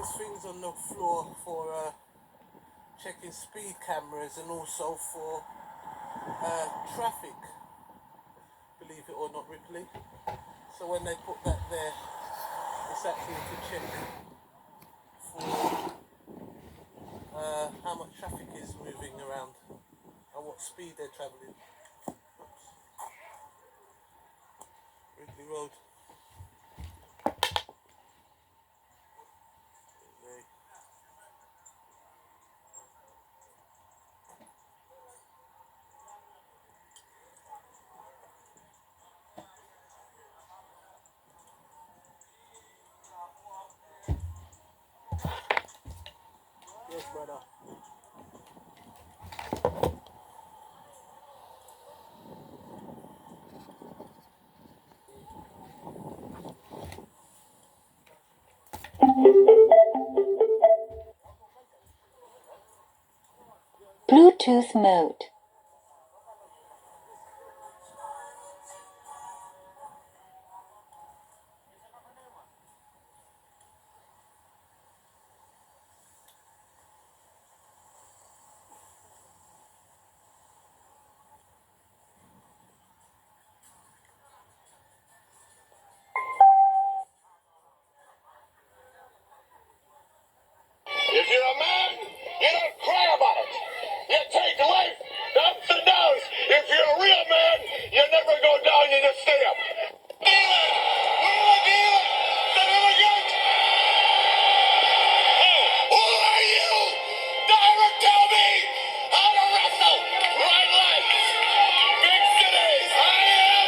those things on the floor for checking speed cameras and also for traffic, believe it or not, Ripley. So when they put that there, it's actually to check for how much traffic is moving around and what speed they're travelling. Ripley Road. Yes, brother. Bluetooth mode. If you're a man, you don't cry about it. You take life, the ups and downs. If you're a real man, you never go down, you just stay up. Who are you? Direct, tell me how to wrestle. Right leg. Big cities. I am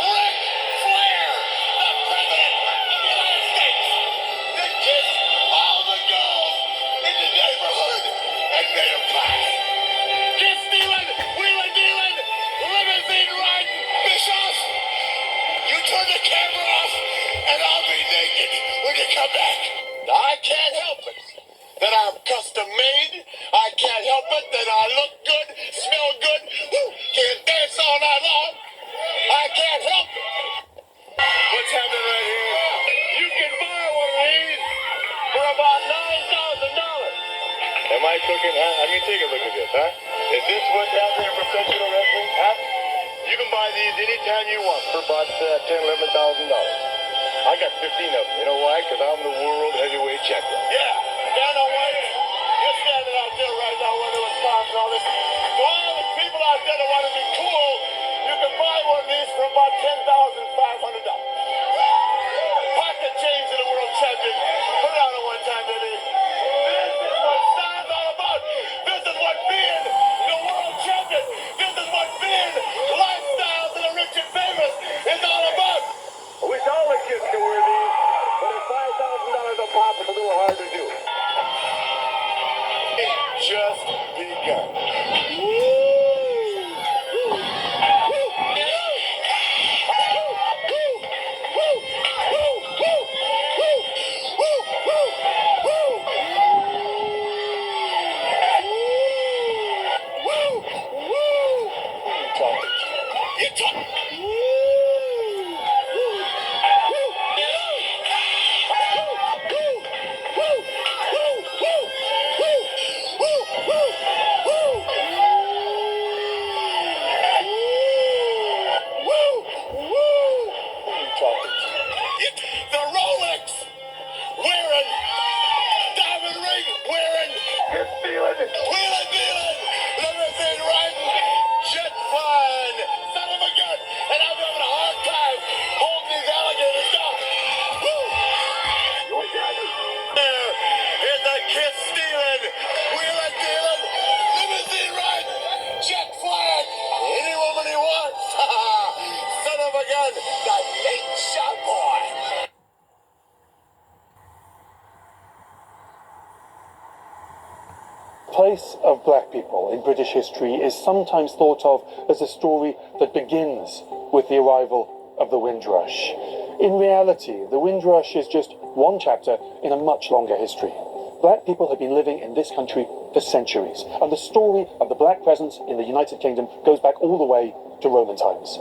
Ric Flair, the President of the United States. To kiss all the girls in the neighborhood and made them cry. Kiss stealing, wheeling dealing, limousine riding, Bischoff. You turn the camera off and I'll be naked when you come back. I can't help it that I'm custom made. I can't help it that I look good, smell good, can dance all night long. I can't help it. What's happening right here? You can buy one of these for about $9,000. Am I cooking, huh? I mean, take a look at this, huh? Is this what's happening in professional wrestling, huh? You can buy these anytime you want for about $10,000, $11,000. I got 15 of them. You know why? Because I'm the world heavyweight champion. Yeah. Dana White, you're standing out there right now, whether it's Wisconsin, all this. To all the people out there that want to be cool, you can buy one of these for about $10,500. Pocket change to the world champion. Put it on at one time, baby. This is what style's all about. This is what being the world champion. This is what being lifestyle to the rich and famous is all about. I wish all the kids could wear these, but at $5,000 a pop, it's a little hard to do. It just begun. The Rolex wearing, diamond ring wearing, you're stealing, wheeling dealing, limousine riding, jet flying, son of a gun, and I'm having a hard time holding these alligators down. There is a kiss stealing, wheeling dealing, limousine riding, jet flying, any woman he wants. Son of a gun, the late shot boy. The place of black people in British history is sometimes thought of as a story that begins with the arrival of the Windrush. In reality, the Windrush is just one chapter in a much longer history. Black people have been living in this country for centuries, and the story of the black presence in the United Kingdom goes back all the way to Roman times.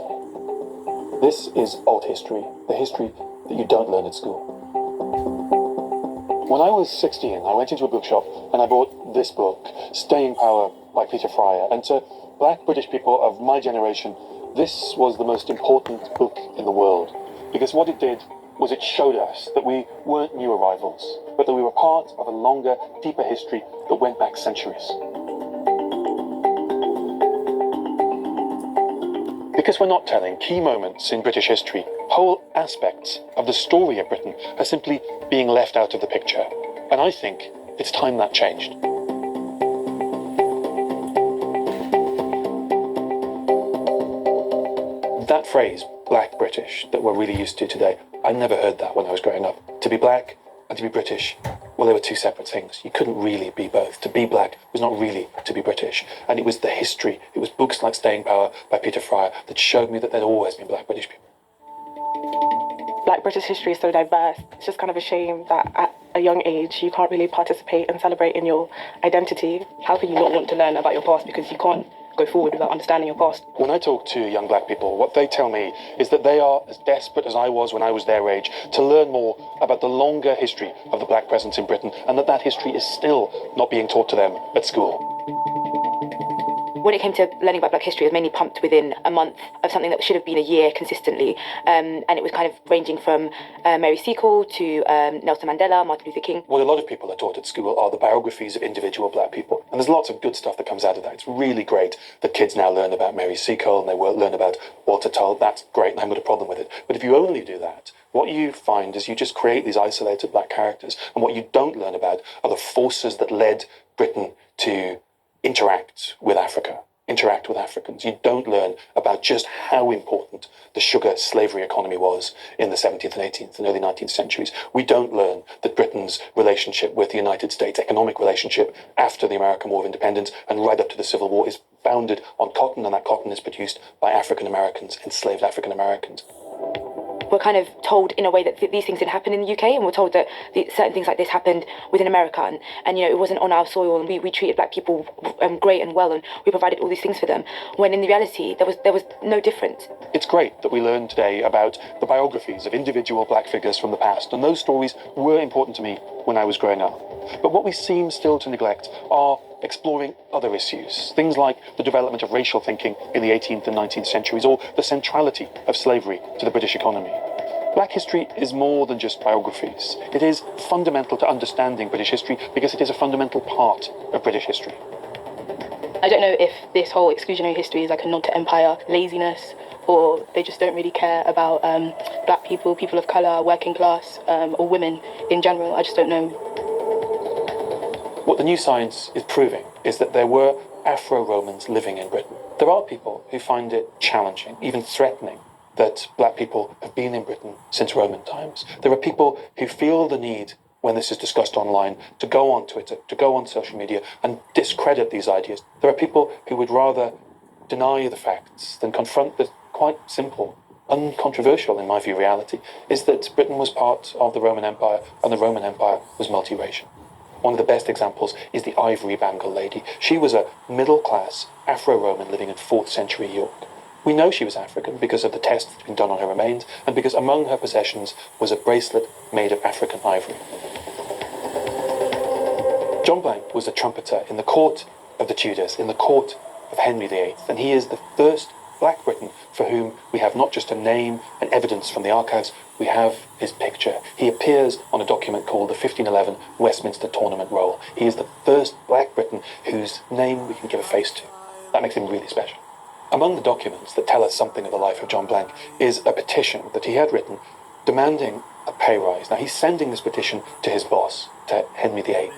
This is old history, the history that you don't learn at school. When I was 16, I went into a bookshop and I bought this book, Staying Power by Peter Fryer. And to black British people of my generation, this was the most important book in the world. Because what it did was it showed us that we weren't new arrivals, but that we were part of a longer, deeper history that went back centuries. Because we're not telling key moments in British history, whole aspects of the story of Britain are simply being left out of the picture. And I think it's time that changed. That phrase, black British, that we're really used to today, I never heard that when I was growing up. To be black and to be British, well, they were two separate things. You couldn't really be both. To be black was not really to be British. And it was the history, it was books like Staying Power by Peter Fryer that showed me that there'd always been black British people. Black British history is so diverse. It's just kind of a shame that at a young age you can't really participate and celebrate in your identity. How can you not want to learn about your past because you can't go forward without understanding your past? When I talk to young black people, what they tell me is that they are as desperate as I was when I was their age to learn more about the longer history of the black presence in Britain, and that history is still not being taught to them at school. When it came to learning about black history, it was mainly pumped within a month of something that should have been a year consistently. And it was kind of ranging from Mary Seacole to Nelson Mandela, Martin Luther King. What a lot of people are taught at school are the biographies of individual black people. And there's lots of good stuff that comes out of that. It's really great that kids now learn about Mary Seacole and they learn about Walter Tull. That's great, and I haven't got a problem with it. But if you only do that, what you find is you just create these isolated black characters. And what you don't learn about are the forces that led Britain to interact with Africa, interact with Africans. You don't learn about just how important the sugar slavery economy was in the 17th and 18th and early 19th centuries. We don't learn that Britain's relationship with the United States, economic relationship after the American War of Independence and right up to the Civil War, is founded on cotton, and that cotton is produced by African Americans, enslaved African Americans. We're kind of told in a way that these things didn't happen in the UK, and we're told that certain things like this happened within America, and you know, it wasn't on our soil, and we treated black people great and well, and we provided all these things for them, when in the reality there was no difference. It's great that we learn today about the biographies of individual black figures from the past, and those stories were important to me when I was growing up. But what we seem still to neglect are exploring other issues, things like the development of racial thinking in the 18th and 19th centuries, or the centrality of slavery to the British economy. Black history is more than just biographies. It is fundamental to understanding British history because it is a fundamental part of British history. I don't know if this whole exclusionary history is like a nod to empire, laziness, or they just don't really care about black people, people of colour, working class, or women in general. I just don't know. What the new science is proving is that there were Afro-Romans living in Britain. There are people who find it challenging, even threatening, that black people have been in Britain since Roman times. There are people who feel the need, when this is discussed online, to go on Twitter, to go on social media and discredit these ideas. There are people who would rather deny the facts than confront the quite simple, uncontroversial, in my view, reality, is that Britain was part of the Roman Empire and the Roman Empire was multiracial. One of the best examples is the Ivory Bangle lady. She was a middle-class Afro-Roman living in 4th century York. We know she was African because of the test that's been done on her remains, and because among her possessions was a bracelet made of African ivory. John Blank was a trumpeter in the court of the Tudors, in the court of Henry VIII, and he is the first black Briton for whom we have not just a name and evidence from the archives, we have his picture. He appears on a document called the 1511 Westminster Tournament Roll. He is the first black Briton whose name we can give a face to. That makes him really special. Among the documents that tell us something of the life of John Blank is a petition that he had written demanding a pay rise. Now, he's sending this petition to his boss, to Henry VIII.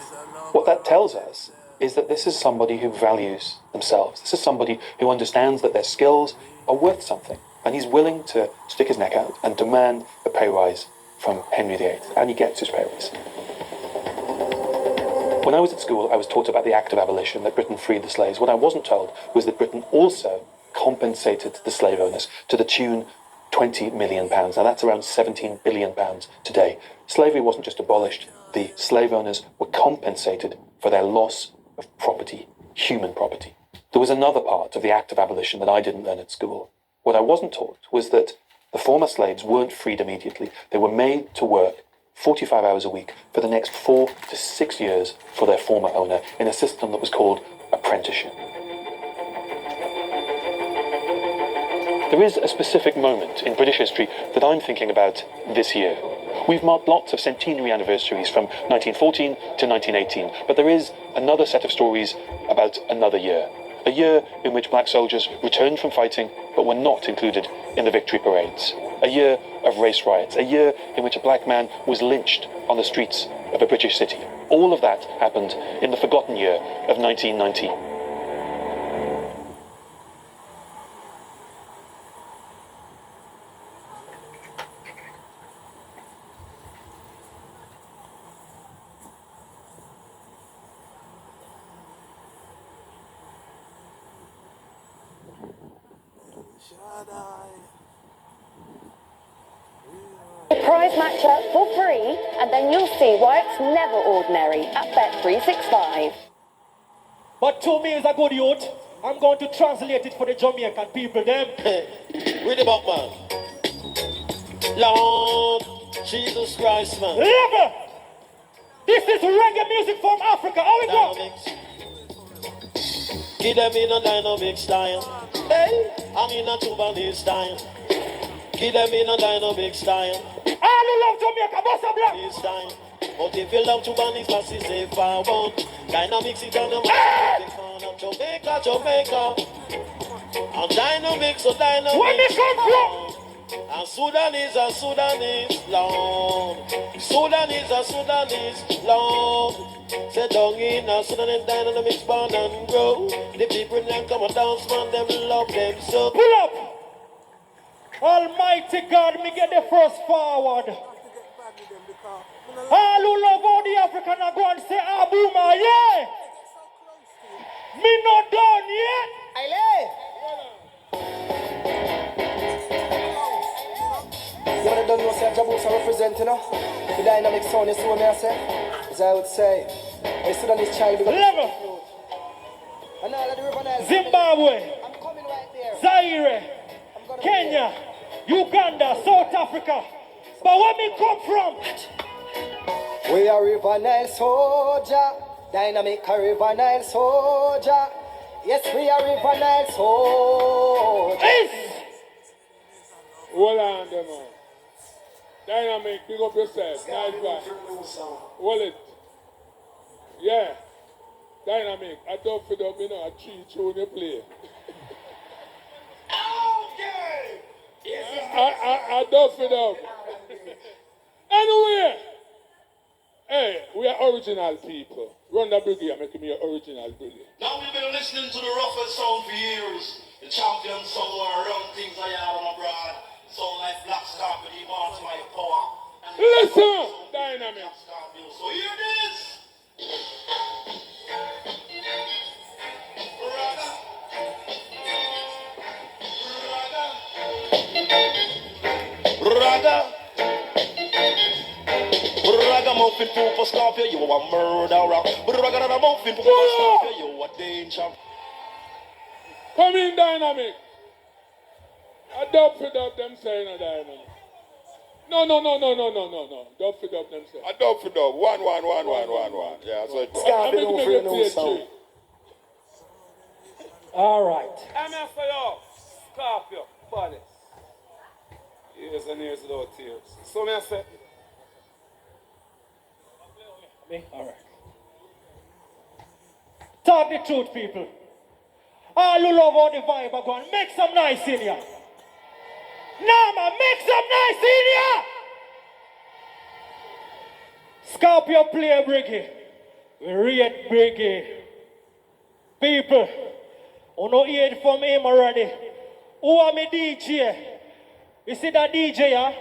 What that tells us is that this is somebody who values themselves. This is somebody who understands that their skills are worth something, and he's willing to stick his neck out and demand a pay rise from Henry VIII, and he gets his pay rise. When I was at school, I was taught about the Act of Abolition, that Britain freed the slaves. What I wasn't told was that Britain also compensated the slave owners to the tune £20 million. Now that's around £17 billion today. Slavery wasn't just abolished, the slave owners were compensated for their loss of property, human property. There was another part of the Act of Abolition that I didn't learn at school. What I wasn't taught was that the former slaves weren't freed immediately. They were made to work 45 hours a week for the next 4 to 6 years for their former owner in a system that was called apprenticeship. There is a specific moment in British history that I'm thinking about this year. We've marked lots of centenary anniversaries from 1914 to 1918, but there is another set of stories about another year. A year in which black soldiers returned from fighting but were not included in the victory parades. A year of race riots. A year in which a black man was lynched on the streets of a British city. All of that happened in the forgotten year of 1919. Prize matchup for free, and then you'll see why it's never ordinary at Bet365. But to me as a good youth, I'm going to translate it for the Jamaican people, them. Read about man. Lord Jesus Christ, man. Level! This is reggae music from Africa. How we go? Dynamics. Give them in a dynamic style. Hey, I'm in a Tubani style. Give them in a dynamic style. All who love Jamaica, bust a block. This time. But if you love Tubani, fast is safe for one. Dynamics is dynamic. Jamaica, Jamaica. And dynamics, so dynamics. Where me come from? And Sudanese, Lord. Sudanese, Lord. Say down in a Sudanese dynamics born and grow. The people in them come and dance, man, them love them so. Pull up. Almighty God, me get the first forward. All who love all the African are going to say, Abuma, yeah. Me not done yet. You want to done yourself, Jabusa representing, the dynamic sound, you see what I say? As I would say, I stood on this child. Level. And all of the River Nile. Zimbabwe. I'm coming right there. Zaire. Kenya. Uganda. South Africa. But where me come from? We are River Nile soldier. Dynamic a River Nile soldier. Yes, we are River Nile soldier. Hold on, them man. Dynamic, pick up yourself. Nice one. Hold it. Yeah. Dynamic. I don't feel up, you know, a 3-2 you play. Okay. Yes, I don't feel up. Anyway. Hey, we are original people. Run the boogie and make me an original boogie. Now we've been listening to the roughest sound for years. The champion song where run things I have on abroad. Sound like Black Star with the March My Power. Listen, Dynamic. So here it is. Raga. Ragamuffin food for Scorpio, you a murderer. Ragamuffin food for Scorpio, you a danger. Come in, Dynamic. I don't fit up them saying a Dynamic. No. Don't fit up them saying. I don't fit up. One. Yeah, so it's I'm going to give you a 3. All right. I'm here for you. Scorpio, body. Years and years without tears. So me I say. Me? All right. Talk the truth, people. All who love all the vibe are going, make some nice in here. Nah, man, make some nice in here. Scorpio play Briggy. We read Briggy. People, who no hear it from him already. Who are me DJ? You see that DJ, yeah?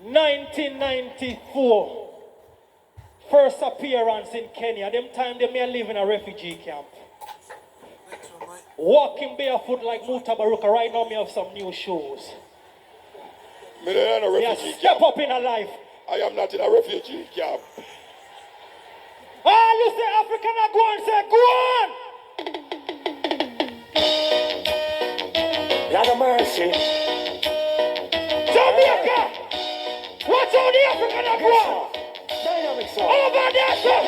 1994. First appearance in Kenya. Them time they may live in a refugee camp. Walking barefoot like Mutabaruka. Right now, me have some new shoes. Me in a refugee Step camp. up in a life. I am not in a refugee camp. Ah, you say African, I go and say, go on! Lord of mercy. Jamaica! What's all the African What? Dynamic sound. Over there, sir.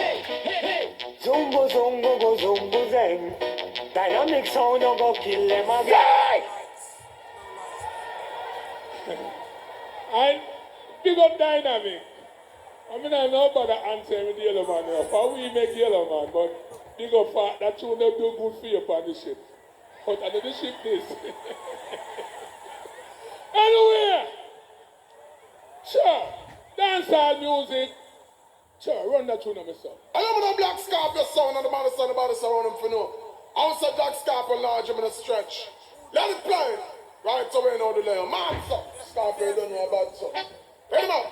Zumbo, zumbo, go, zumbo, zeng. Dynamic sound, you go kill them again. And big up Dynamic. I mean, I know about the answer with the yellow man. How we make yellow man, but big up for that tune they do good for you on the ship. But under the ship this. Anyway, sure, dancehall music. Sure, run that tune on myself. I love the Black Scorpion sound and the man sound about the sound him for no. I want some Black Scorpion large him in a stretch. Let it play. Right away now the layer. Man, so Scorpion don't know about so. Ready him up.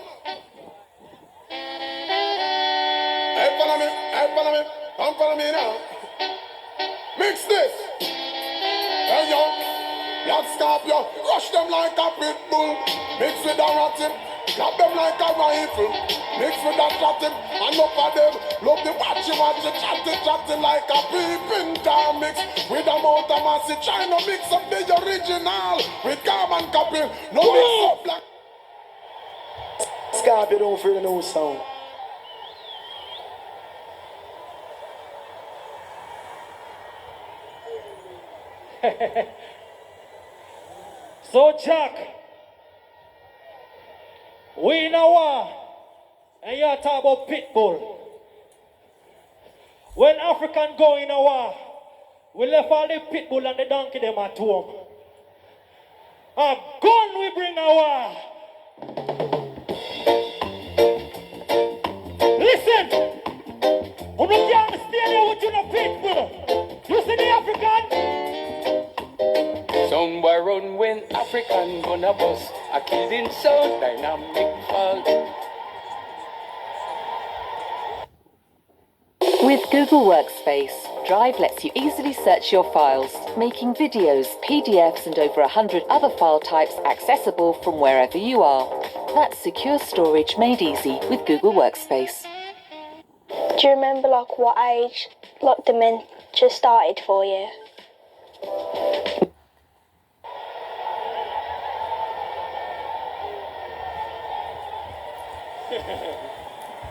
Hey, follow me. Hey, follow me. Come follow me now. Mix this. Hey, yo. Black Scorpion. Rush them like a pit bull. Mix with a ratty. Clap them like a rifle. Mix with that ratty. And up for them. Love the watchy, chatty like a peeping Tom mix. With a motor massy. Trying to mix up the original. With carbon copy. No mix up black. Scorpion don't feel the new sound. So, Jack, we in a war, and you're talking about Pitbull. When African go in a war, we left all the Pitbull and the donkey them at home. A gun we bring a war. Listen, you can't stay there with you no Pitbull. You see the African? Sound boy run when African gonna bust. A killing so dynamic fall. With Google Workspace, Drive lets you easily search your files, making videos, PDFs, and over 100 other file types accessible from wherever you are. That's secure storage made easy with Google Workspace. Do you remember what age dementia started for you?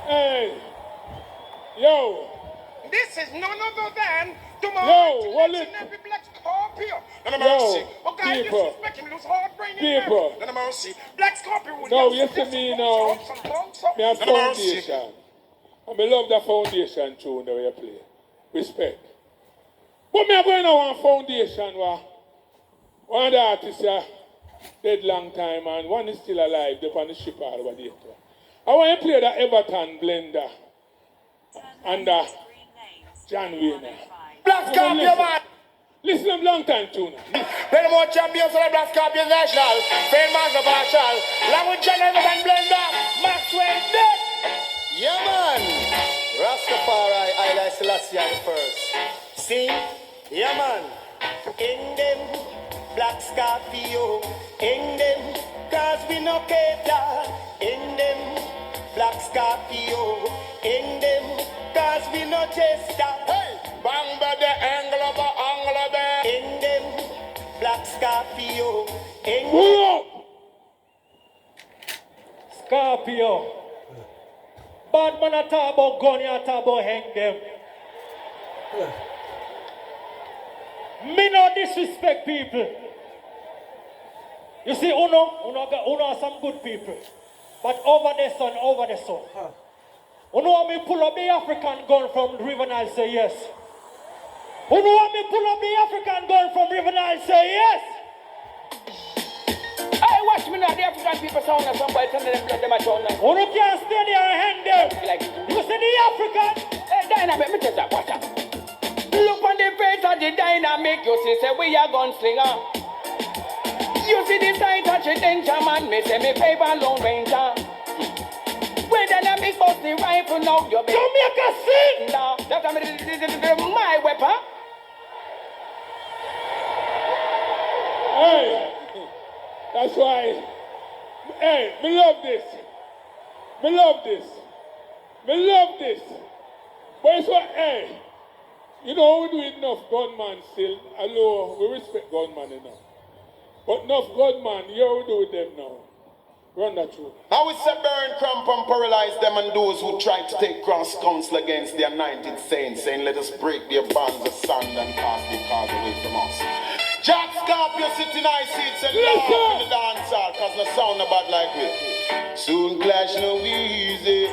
Hey, yo. This is none other than the Yo, what is every Black Scorpion. None of Yo, mercy. Okay, people. disrespect him, lose hard brain. People. None of mercy. Black Scorpion would No, never you see suggest me some now. bumps up, some bumps up. Me a None of mercy. foundation. And me love the foundation tune that you play. Respect. But me a going on one foundation where one of the artists dead long time and one is still alive, they're on the ship all over there. I want to play the Everton blender under John Wayne. Black Scorpion, man. Listen to long time tune. Many more champions of the Black Scorpion National. Fair Master Marshall. Language John Everton Blender. Maxwell Dead. Yeah, man. Rastafari, I Selassie the first. See? Yeah, man. In them, Black Scorpio. In them, cause we no cater. In them, Black Scorpio. In them, cause we no chester. Hey! Bang by the angle of the In them, Black Scorpio. In Pull up! Scorpio. Bad man a talk about gun, you talk about hang them. Me no disrespect people. You see, Uno are some good people. But over the sun. Uno want me pull up the African gun from River Nile, say yes. Uno want me pull up the African gun from River Nile, say yes. Hey, watch me now, the African people sound like somebody telling them blood them at all now. Uno can't stay there and hang them. Like, You see the African? hey, Dynamic, me tell you, watch out. Look on the face of the Dynamic, you see, say we are gunslinger. You see the sight of the danger man, me say me paper Lone Ranger. When Dynamic bust the rifle now, you be Jamaica sing! now. That's my weapon. Hey, that's why. Hey, me love this. Me love this. Me love this. But it's what, hey, you know, we do enough gunman still. Hello, we respect gunman enough. But enough gunman, you we do with them now. Run that through. I would say burn, cramp, and paralyze them and those who try to take cross counsel against the anointed saints, saying, let us break their bands of sand and cast their cars away from us. Jack Scorpio sitting high seats and laugh in the dance hall, cause no sound about like me. Soon clash no easy.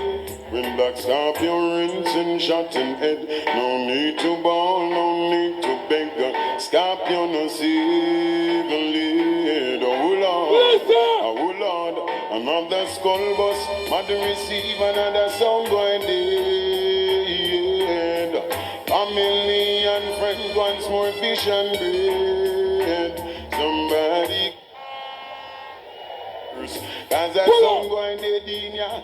When Black Scorpio rinse and shot in head, no need to bawl, no need to beg. Scorpio no see the lead. Oh Lord, another skull bus, mother receive another sound going dead. Family and friends wants more fish and bread. Somebody, cause that sound going dead in ya.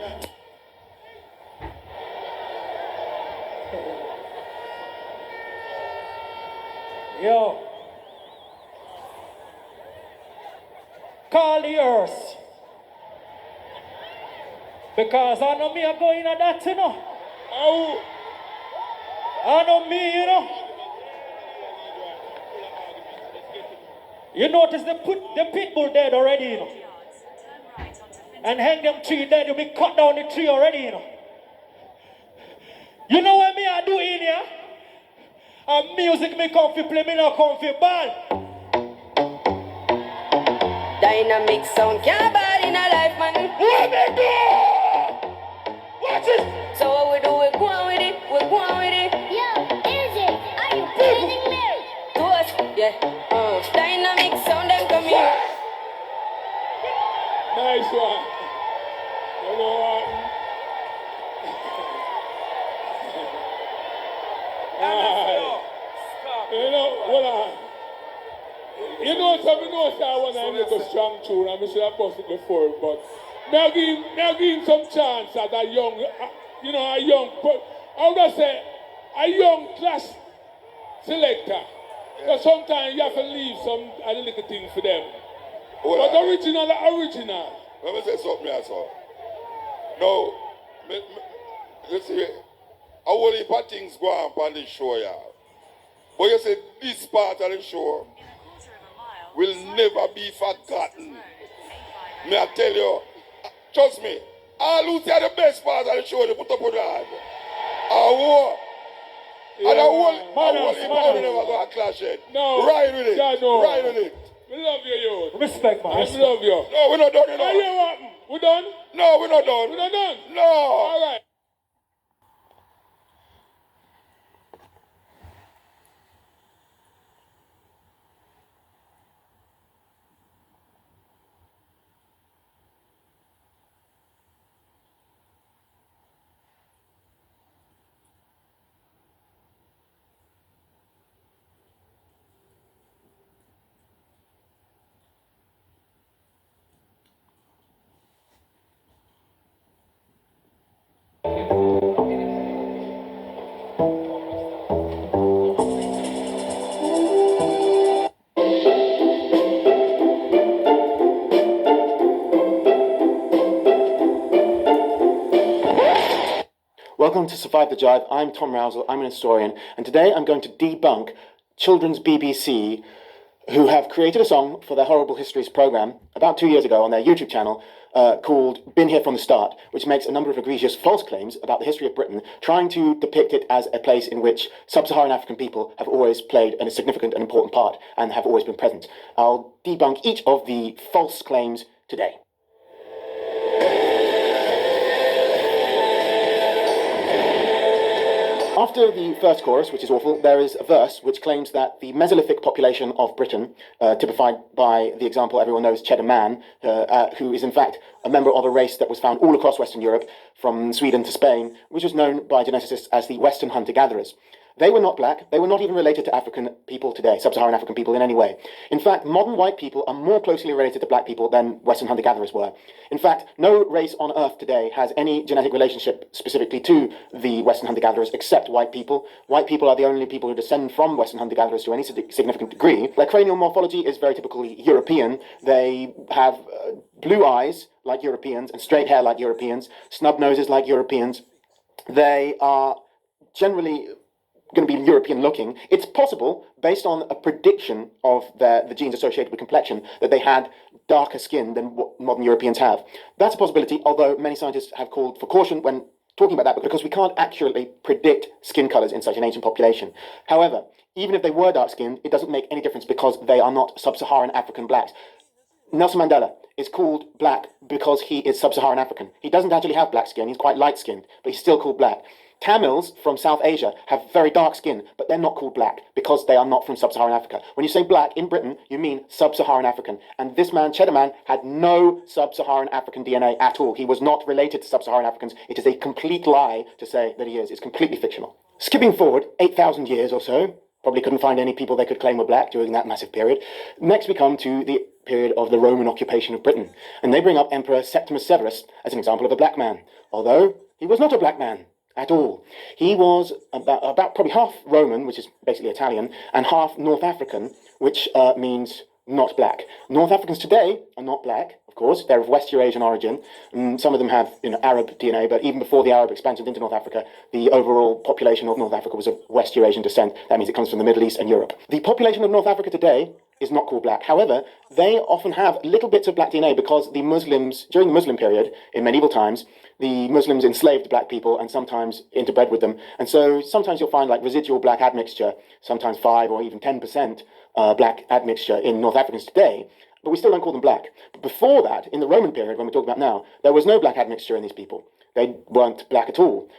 Yo. Call the earth. Because I know me are going at that, you know. Oh. I know me, you know. You notice the pit bull dead already, you know. And hang them tree dead, you be cut down the tree already, you know. You know what me I do in here? And music me come fi play, me not come fi ball. Dynamic sound can't bad in a life, man. What me do? Watch it. So what we do, we go on with it, we go on with it. Yo, Izzy, are you kidding me? To us, yeah. Dynamic sound, them come here. Nice one. You know what? You know, what you know, so we know I want to make a strong tune, and we should have posted it before, but may I give him some chance at a young, you know, a young, I would say, a young class selector. Because sometimes you have to leave some a little thing for them. But original. Let me say something else. No, you see, a whole heap of things go on the show, yeah. But you see, this part of the show will never be forgotten. May I tell you, trust me, all who say the best part of the show, they put up on that. And a whole heap never go to clash it. No. Ride with it. Yeah, no. Ride with it. We love you, yo. Respect, man. I love you. No, we're not done, you know. Are you what? We done? No, we're not done. We're not done? No. All right. Welcome to Survive the Jive. I'm Tom Rousel, I'm an historian, and today I'm going to debunk Children's BBC, who have created a song for their Horrible Histories programme about 2 years ago on their YouTube channel called Been Here From the Start, which makes a number of egregious false claims about the history of Britain, trying to depict it as a place in which sub-Saharan African people have always played a significant and important part and have always been present. I'll debunk each of the false claims today. After the first chorus, which is awful, there is a verse which claims that the Mesolithic population of Britain, typified by the example everyone knows, Cheddar Man, who is in fact a member of a race that was found all across Western Europe, from Sweden to Spain, which was known by geneticists as the Western Hunter-Gatherers. They were not black, they were not even related to African people today, sub-Saharan African people in any way. In fact, modern white people are more closely related to black people than Western hunter-gatherers were. In fact, no race on Earth today has any genetic relationship specifically to the Western hunter-gatherers except white people. White people are the only people who descend from Western hunter-gatherers to any significant degree. Their cranial morphology is very typically European. They have blue eyes like Europeans and straight hair like Europeans, snub noses like Europeans. They are generally going to be European looking. It's possible, based on a prediction of the genes associated with complexion, that they had darker skin than what modern Europeans have. That's a possibility, although many scientists have called for caution when talking about that, because we can't accurately predict skin colours in such an ancient population. However, even if they were dark-skinned, it doesn't make any difference because they are not sub-Saharan African blacks. Nelson Mandela is called black because he is sub-Saharan African. He doesn't actually have black skin, he's quite light-skinned, but he's still called black. Tamils from South Asia have very dark skin, but they're not called black because they are not from sub-Saharan Africa. When you say black in Britain, you mean sub-Saharan African. And this man, Cheddar Man, had no sub-Saharan African DNA at all. He was not related to sub-Saharan Africans. It is a complete lie to say that he is. It's completely fictional. Skipping forward 8,000 years or so, probably couldn't find any people they could claim were black during that massive period. Next we come to the period of the Roman occupation of Britain. And they bring up Emperor Septimus Severus as an example of a black man, although he was not a black man at all. He was about probably half Roman, which is basically Italian, and half North African, which means not black. North Africans today are not black, of course. They're of West Eurasian origin. Some of them have Arab DNA, but even before the Arab expansion into North Africa, the overall population of North Africa was of West Eurasian descent. That means it comes from the Middle East and Europe. The population of North Africa today is not called black. However, they often have little bits of black DNA because the Muslims, during the Muslim period, in medieval times, the Muslims enslaved black people and sometimes interbred with them. And so sometimes you'll find like residual black admixture, sometimes 5 or even 10% black admixture in North Africans today, but we still don't call them black. But before that, in the Roman period, when we're talking about now, there was no black admixture in these people. They weren't black at all.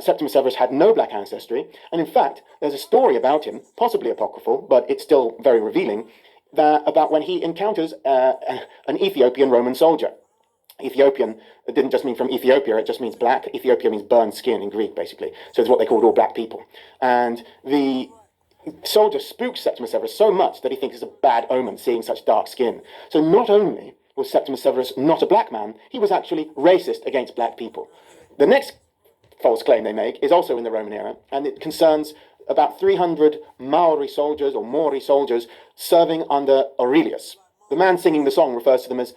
Septimus Severus had no black ancestry, and in fact, there's a story about him, possibly apocryphal, but it's still very revealing, about when he encounters an Ethiopian Roman soldier. Ethiopian, it didn't just mean from Ethiopia, it just means black. Ethiopia means burned skin in Greek, basically. So it's what they called all black people. And the soldier spooks Septimus Severus so much that he thinks it's a bad omen seeing such dark skin. So not only was Septimus Severus not a black man, he was actually racist against black people. The next false claim they make is also in the Roman era, and it concerns about 300 Maori soldiers or Maori soldiers serving under Aurelius. The man singing the song refers to them as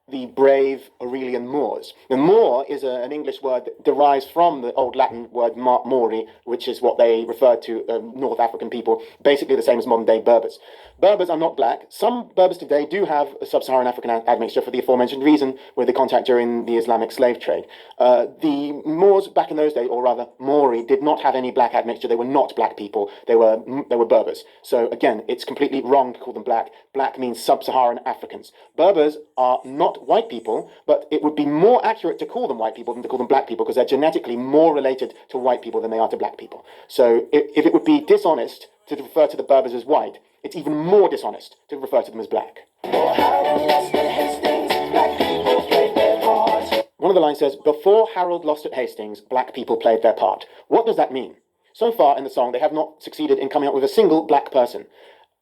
the brave Aurelian Moors. The Moor is an English word that derives from the old Latin word Mori, which is what they refer to North African people, basically the same as modern day Berbers. Berbers are not black. Some Berbers today do have a sub-Saharan African admixture for the aforementioned reason with the contact during the Islamic slave trade. The Moors back in those days, or rather Maori, did not have any black admixture. They were not black people. They were Berbers. So again, it's completely wrong to call them black. Black means sub-Saharan Africans. Berbers are not white people, but it would be more accurate to call them white people than to call them black people because they're genetically more related to white people than they are to black people. So if it would be dishonest to refer to the Berbers as white, it's even more dishonest to refer to them as black. One of the lines says, "Before Harold lost at Hastings, black people played their part." What does that mean? So far in the song, they have not succeeded in coming up with a single black person.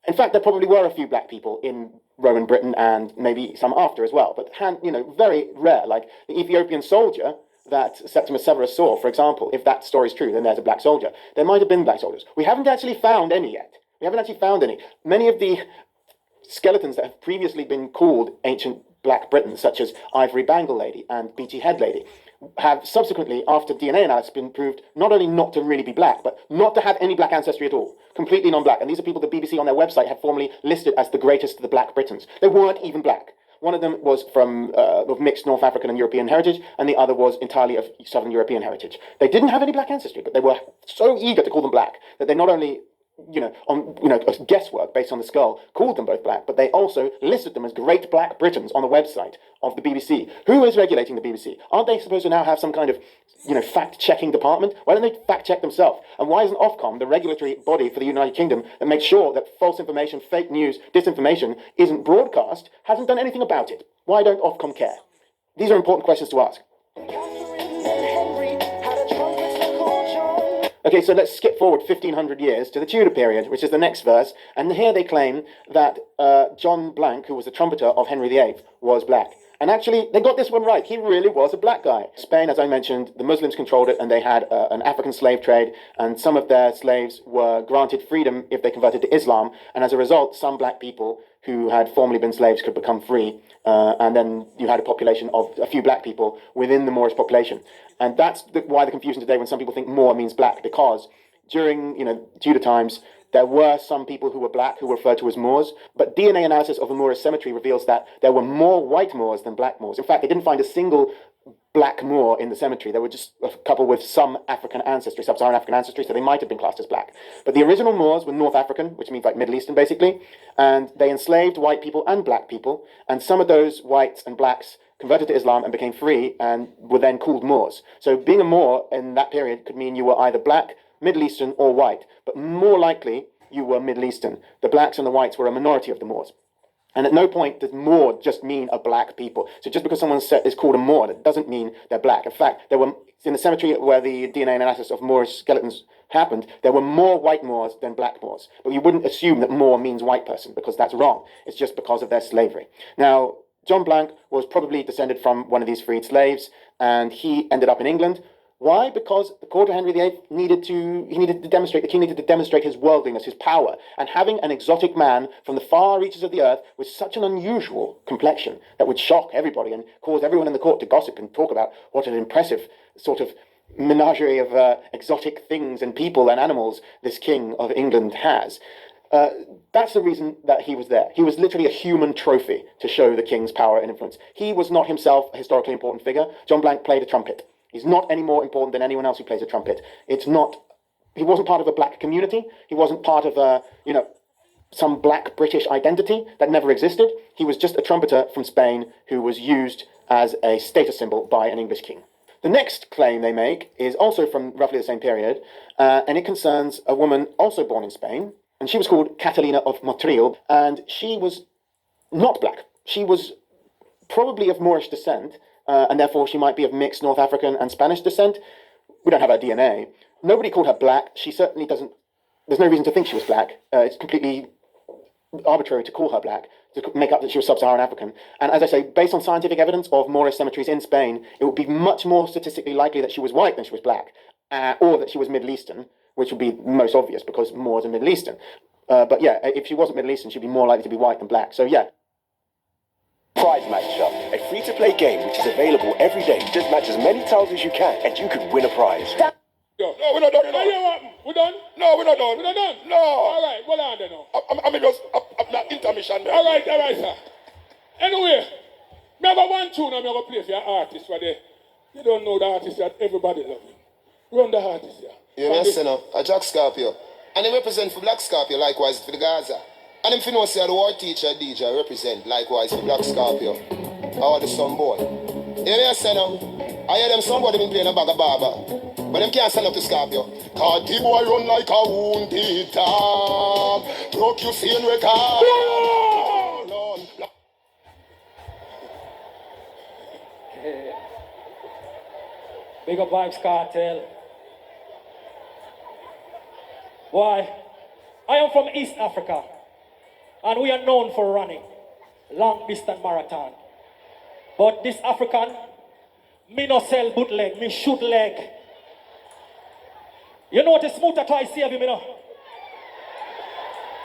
In fact, there probably were a few black people in Roman Britain and maybe some after as well, but very rare. Like the Ethiopian soldier that Septimus Severus saw, for example, if that story is true, then there's a black soldier. There might have been black soldiers. We haven't actually found any yet. Many of the skeletons that have previously been called ancient Black Britain, such as Ivory Bangle Lady and Beachy Head Lady, have subsequently, after DNA analysis, been proved not only not to really be black, but not to have any black ancestry at all. Completely non-black. And these are people the BBC on their website had formerly listed as the greatest of the Black Britons. They weren't even black. One of them was from of mixed North African and European heritage, and the other was entirely of Southern European heritage. They didn't have any black ancestry, but they were so eager to call them black that they not only guesswork based on the skull, called them both black, but they also listed them as Great Black Britons on the website of the BBC. Who is regulating the BBC? Aren't they supposed to now have some kind of, fact-checking department? Why don't they fact-check themselves? And why isn't Ofcom the regulatory body for the United Kingdom that makes sure that false information, fake news, disinformation isn't broadcast, hasn't done anything about it? Why don't Ofcom care? These are important questions to ask. Okay, so let's skip forward 1,500 years to the Tudor period, which is the next verse, and here they claim that John Blank, who was the trumpeter of Henry VIII, was black. And actually, they got this one right. He really was a black guy. Spain, as I mentioned, the Muslims controlled it, and they had an African slave trade, and some of their slaves were granted freedom if they converted to Islam, and as a result, some black people who had formerly been slaves could become free, and then you had a population of a few black people within the Moorish population. And that's why the confusion today when some people think Moor means black, because during, Tudor times, there were some people who were black who were referred to as Moors, but DNA analysis of the Moorish cemetery reveals that there were more white Moors than black Moors. In fact, they didn't find a single black Moor in the cemetery. There were just a couple with some African ancestry, sub-Saharan African ancestry, so they might have been classed as black. But the original Moors were North African, which means like Middle Eastern basically, and they enslaved white people and black people, and some of those whites and blacks converted to Islam and became free and were then called Moors. So being a Moor in that period could mean you were either black, Middle Eastern, or white, but more likely you were Middle Eastern. The blacks and the whites were a minority of the Moors. And at no point does Moor just mean a black people. So just because someone is called a Moor, that doesn't mean they're black. In fact, there were, in the cemetery where the DNA analysis of Moorish skeletons happened, there were more white Moors than black Moors. But you wouldn't assume that Moor means white person, because that's wrong. It's just because of their slavery. Now, John Blank was probably descended from one of these freed slaves, and he ended up in England. Why? Because the court of Henry VIII needed to demonstrate, the king needed to demonstrate his worldliness, his power, and having an exotic man from the far reaches of the earth with such an unusual complexion that would shock everybody and cause everyone in the court to gossip and talk about what an impressive sort of menagerie of exotic things and people and animals this king of England has. That's the reason that he was there. He was literally a human trophy to show the king's power and influence. He was not himself a historically important figure. John Blank played a trumpet. He's not any more important than anyone else who plays a trumpet. He wasn't part of a black community. He wasn't part of some black British identity that never existed. He was just a trumpeter from Spain who was used as a status symbol by an English king. The next claim they make is also from roughly the same period, and it concerns a woman also born in Spain, and she was called Catalina of Motril, and she was not black. She was probably of Moorish descent, and therefore she might be of mixed North African and Spanish descent. We don't have her DNA. Nobody called her black. She certainly doesn't, there's no reason to think she was black. It's completely arbitrary to call her black, to make up that she was sub-Saharan African. And as I say, based on scientific evidence of Moorish cemeteries in Spain, it would be much more statistically likely that she was white than she was black, or that she was Middle Eastern, which would be most obvious because Moors are Middle Eastern. But yeah, if she wasn't Middle Eastern, she'd be more likely to be white than black. So yeah. Prize Matcher, a free-to-play game which is available every day. Just match as many tiles as you can, and you could win a prize. No, we're not done. We're done? No, we're not done. We're not done? No. All right, well on then now. I'm not intermission there. All right, sir. Anyway, me have one tune I'm going to play for your artist for the, you don't know the artist that everybody loves him. Run the artist here. You listen up, a Jack Scorpio. And they represent for Black Scorpio, likewise for the Gaza. And if you know, say the war teacher DJ represent likewise for Black Scorpio. Or the son boy. You hear me say now? I hear them somebody been playing a bag of barber. But them can't stand up to Scorpio. Cause the boy run like a wounded dog. Broke you seeing record. Big up Vibes Cartel. Why? I am from East Africa, and we are known for running long distance marathon. But this African, me no sell bootleg, me shoot leg. You notice Muta twice save him, you know?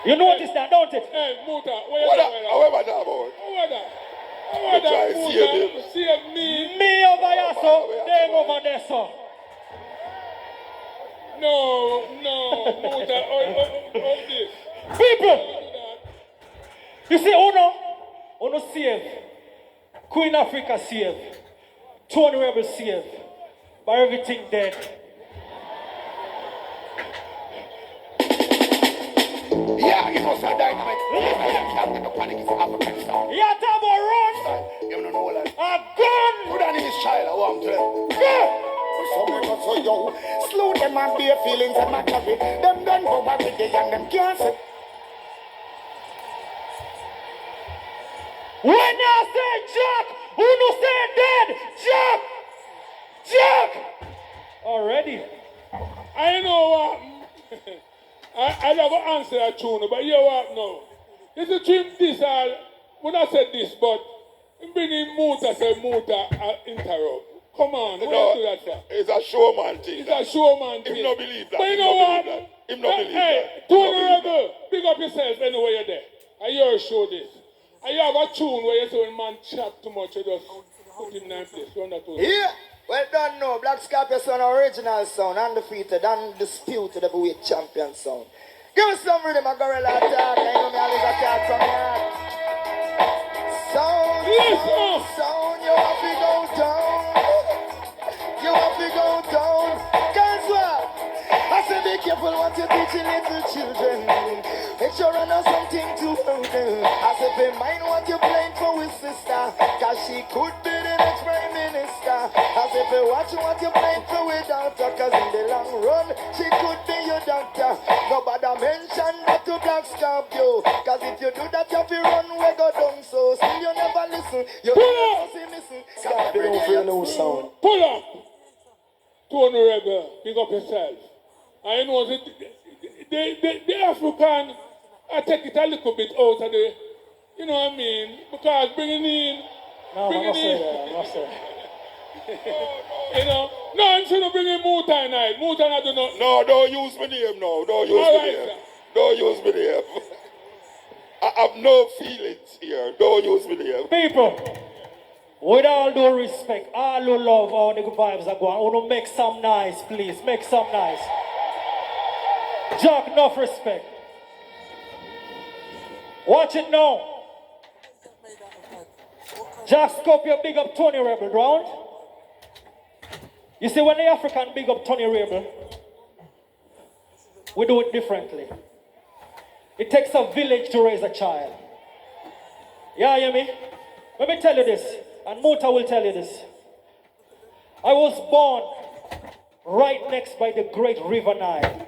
You notice that, don't it? Hey, Muta, where that boy? Save me. Me over here, so them over there, so. No, Muta, hold this. People! You see, Uno save. Queen Africa save. Tony Rebel save. But everything dead. Yeah, you know, so dynamic. Yeah, Tabo, run! You don't know that. A gun! Put on his child, I want to. So yo, slow them and bare feelings and my carry. Them done go back with the and them can't say. When I say Jack, who no say dead? Jack! Already. I know what. I never answer that tune, but you know what now? This is dream this all. When I said this, but I'm bringing Muta, say Muta, interrupt. Come on, what do that for? It's a showman thing. It's a showman thing. Him no believe that. But you know what? Him no believe that. Hey, Tony Rebel, pick up yourself anywhere you're there. And you show this. And you have a tune where you say when man chat too much, you just put him in place. Run that tune. Yeah. Well done, no. Black Scorpio sound original sound, undefeated, undisputed heavyweight champion sound. Give me some rhythm, a gorilla attack. I know me always attack from your heart. Sound, sound, you have to go down. You have to go down. Guess what? I said be careful what you're teaching little children. Make sure I know something to hold them. I said be mind what you're playing for with sister, cause she could be the next prime minister. I said be watch what you're playing for with daughter, cause in the long run she could be your doctor. Nobody mention that to Black Scorpio, cause if you do that you have to run where go down. So still you never listen. You never see missing. Scorpio don't feel no sound. Pull up! Tony Rebel, pick up yourself. I know that the African, I take it a little bit out of the, you know what I mean? Because bringing in. No, bringing I must in. say that. I must say. You know? No, I'm saying to bring in Mutai night. Mutai night do not. No, don't use my name now. Don't use my name. Don't use my name. I have no feelings here. Don't use my name. People, with all due respect, all who love how the good vibes are going, I want to make some nice, please. Make some nice. Jack, enough respect. Watch it now. Jack Scorpio big up Tony Rebel, round. You see, when the African big up Tony Rebel, we do it differently. It takes a village to raise a child. Yeah, you hear me? Let me tell you this, and Muta will tell you this. I was born right next by the great River Nile.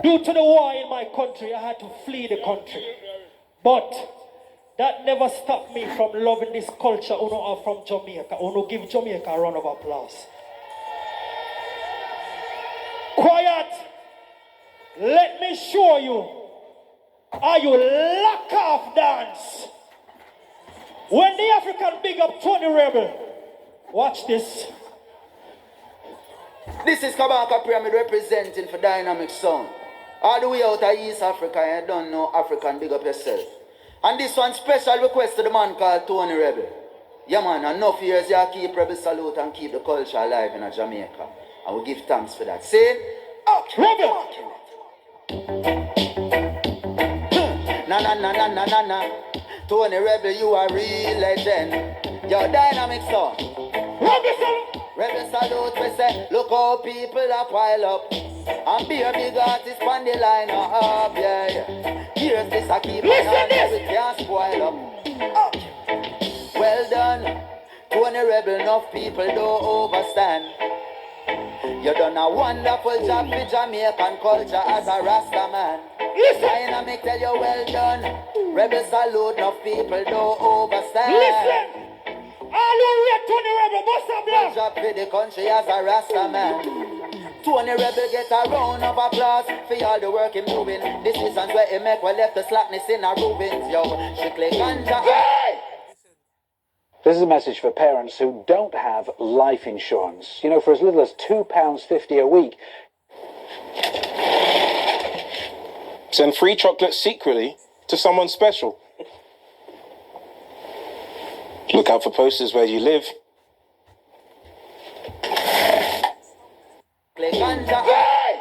Due to the war in my country, I had to flee the country. But that never stopped me from loving this culture who are from Jamaica, who give Jamaica a round of applause. Quiet! Let me show you. Are you lock off dance? When the African big up Tony Rebel, watch this. This is Kabaka Pyramid representing for Dynamic Sound. All the way out of East Africa, you don't know African, big up yourself. And this one special request to the man called Tony Rebel. Yeah man, enough years you keep Rebel Salute and keep the culture alive in Jamaica. And we give thanks for that. See? Okay. Rebel! Na na na na na na na. Tony Rebel, you are real legend. Your Dynamic Sound. Rebel Salute! Rebel Salute, we say, look how people are pile up. And be a big artist on the line up, yeah, yeah. Here's this, I keep on we can't spoil up. Well done, Tony Rebel, enough people don't overstand. You done a wonderful job with Jamaican culture as a Rasta man. Listen, I make tell you well done. Rebel Salute, enough people don't overstand. Listen, all who read Tony Rebel, bust a block. Job with the country as a Rasta man. Tony Rebel get a round of applause for all the work him doing. Decisions where he make we left the slackness in our Rubens, yo. Strictly ganja. Hey! This is a message for parents who don't have life insurance. You know, for as little as £2.50 a week. Send free chocolates secretly to someone special. Look out for posters where you live. Play ganja. Hey!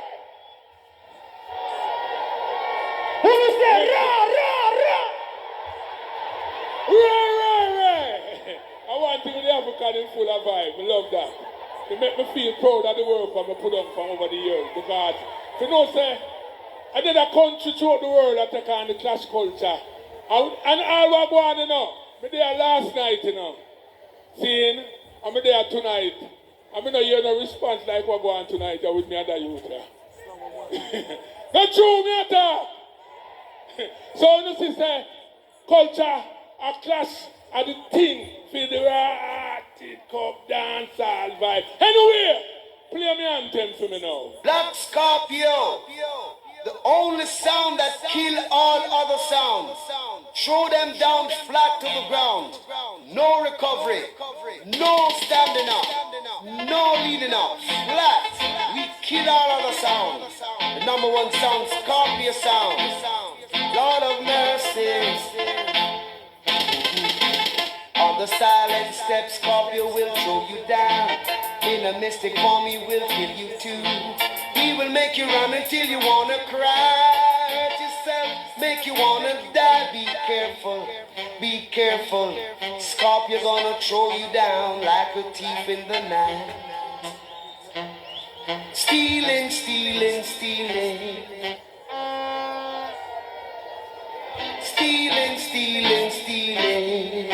Who is there? Ra, ra, ra! I want to be the African in full of vibe. I love that. It make me feel proud of the work I put on from over the years. Because, you know, say, I did a country throughout the world that take on the clash culture. And all what go on, you know. I'm there last night, you know. Seeing, I'm there tonight. I'm not hear no response like what go on tonight with me and the youth. Not true, me at all. So, you see, say, culture, a clash, are the thing for the rotted cup dance all vibe. Anyway, play me anthem for me now. Black Scorpio, the only sound that kill all other sounds. Throw them down flat to the ground. No recovery, no standing up, no leaning up. Flat, we kill all other sounds. The number one sound, Scorpio sound. Lord of mercy. On the silent steps, Scorpio will throw you down. a mystic for me will kill you too. He will make you run until you wanna cry. Hurt yourself, make you wanna die. Be careful, be careful. Scorpio gonna throw you down like a thief in the night. Stealing, stealing, stealing. Stealing, stealing, stealing.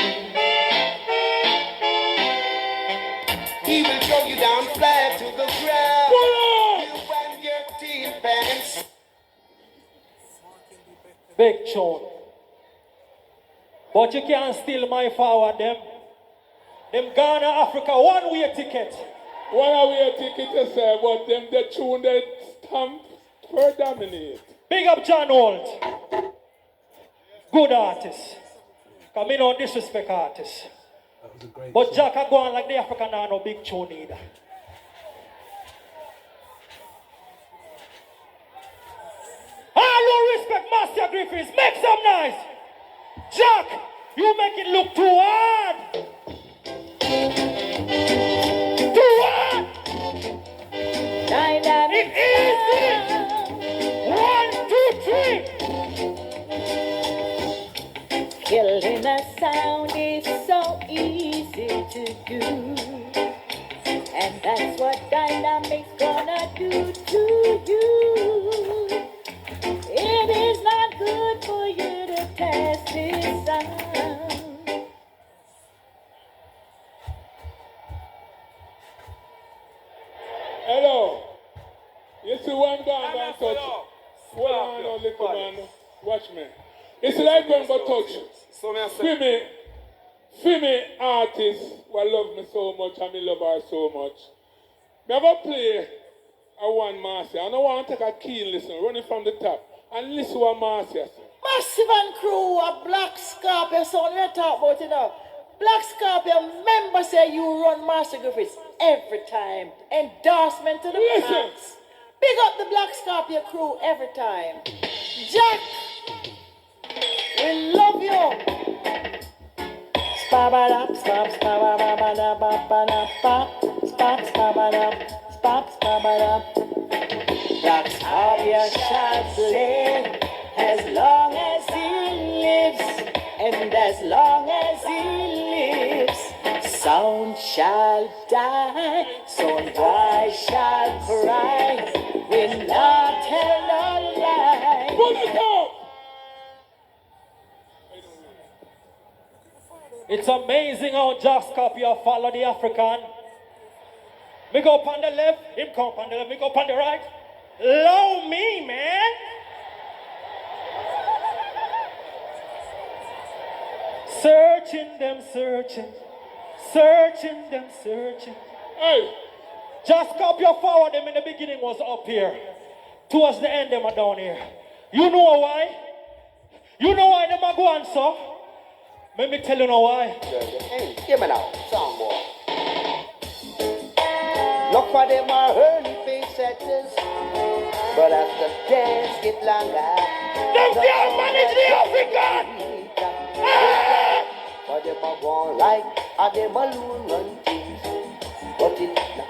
He will throw you down flat to the ground. You and your teen pants. Big tune. But you can't steal my forward them. Them Ghana Africa one-way ticket. One-way ticket you say, but them the tune they stamp for dominate. Big up John Holt. Good artist. Cause me don't disrespect artists. But Jack a go on like the African now no big tune either. All who respect Master Griffiths, make some noise. Jack, you make it look too hard. Too hard. It easy. 1, 2, 3. Killing a sound is so easy to do. And that's what Dynamic's gonna do to you. It is not good for you to test this sound. Hello. You see one guy going to touch? Hold on, no, little man. Watch me. It's like going to touch. For me, artists who love me so much and me love her so much. Me ever play a one Marcia. I don't want to take a keen listen, running from the top, and listen to what Marcia says. Massive and Crew, a Black Scorpio sound we talk about, you know. Black Scorpio, member say you run Master Griffiths every time. Endorsement to the max. Big up the Black Scorpio crew every time. Jack, we love you. Spabadap, spab, spabadap, spab, spabadap, spab, spabadap. Black Scorpio shall play as long as he lives, and as long as he lives, sound shall die, sound boy shall cry, will not tell no lie. Put it up! It's amazing how Jack Scorpio follow the African. Me go up on the left, him come up on the left, me go up on the right. Allow me, man. Searching them, searching. Searching them, searching. Hey! Just Scorpio forward them in the beginning was up here. Towards the end them are down here. You know why? You know why them are going so? Let me tell you know why. Hey, give me now, song boy. Look for them are early face setters, but as the dance get longer, them can't manage the African. But them are going like a them balloon run things, but it's not.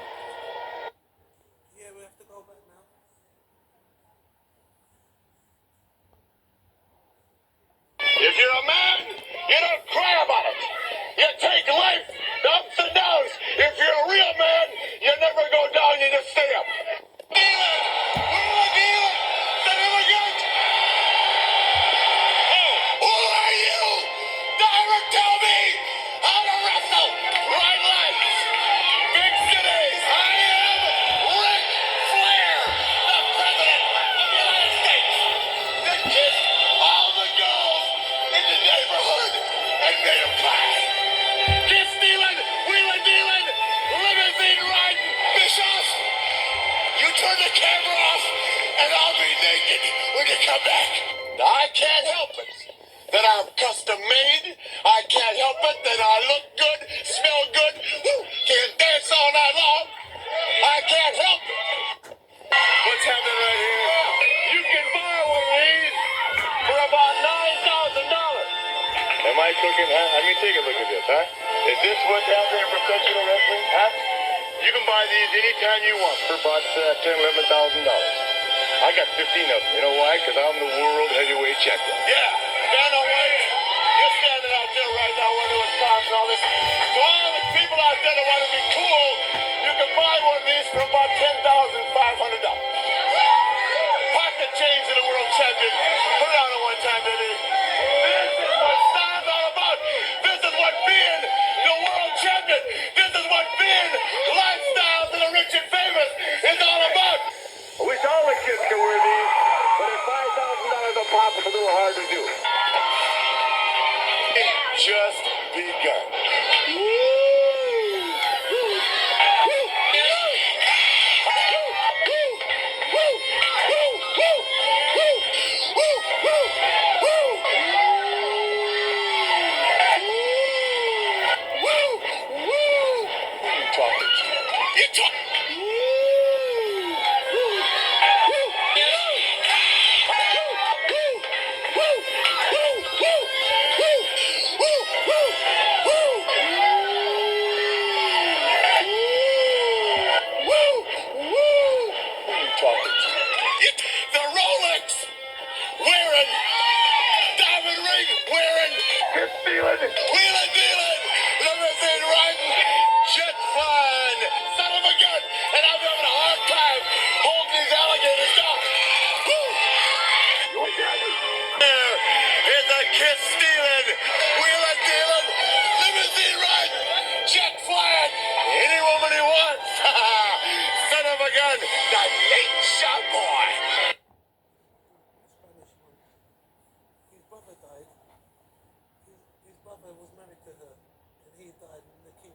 If you're a man, you don't cry about it. You take life, the ups and downs. If you're a real man, you never go down, you just stay up. Who are you? Direct tell me how to wrestle. Right legs. Big cities. I am Ric Flair, the President of the United States. That kissed all the girls in the neighborhood and made them cry. Kiss stealing, wheeling dealing, limousine riding, Bischoff. You turn the camera off and I'll be naked when you come back. I can't help it that I'm custom made. I can't help it that I look good, smell good, can dance all night long. I can't help it. What's happening right here? You can buy one of these for about $9,000. Am I cooking, huh? I mean, take a look at this, huh? Is this what's happening in professional wrestling, huh? You can buy these anytime you want for about $10,000, $11,000. I got 15 of them. You know why? Because I'm the world heavyweight champion. Yeah, Dana White, you're standing out there right now wondering what's causing all this. To all the people out there that want to be cool, you can buy one of these for about $10,500. Pocket change to the world champion. Put it on at one time, baby. This is what style's all about. This is what being the world champion. This is what being lifestyle to the rich and famous is all about. I wish all the kids could wear these, but at $5,000 a pop, it's a little hard to do. It just begun. The Rolex wearing, diamond ring wearing, stealing, wheeling dealing, limousine riding, jet flying, son of a gun, and I'm having a hard time holding these alligators down. There is a kid stealing, wheeling dealing, limousine riding, jet flying, any woman he wants. Son of a gun, the late shot boy. His brother died. His brother was married to her, and he died, and the king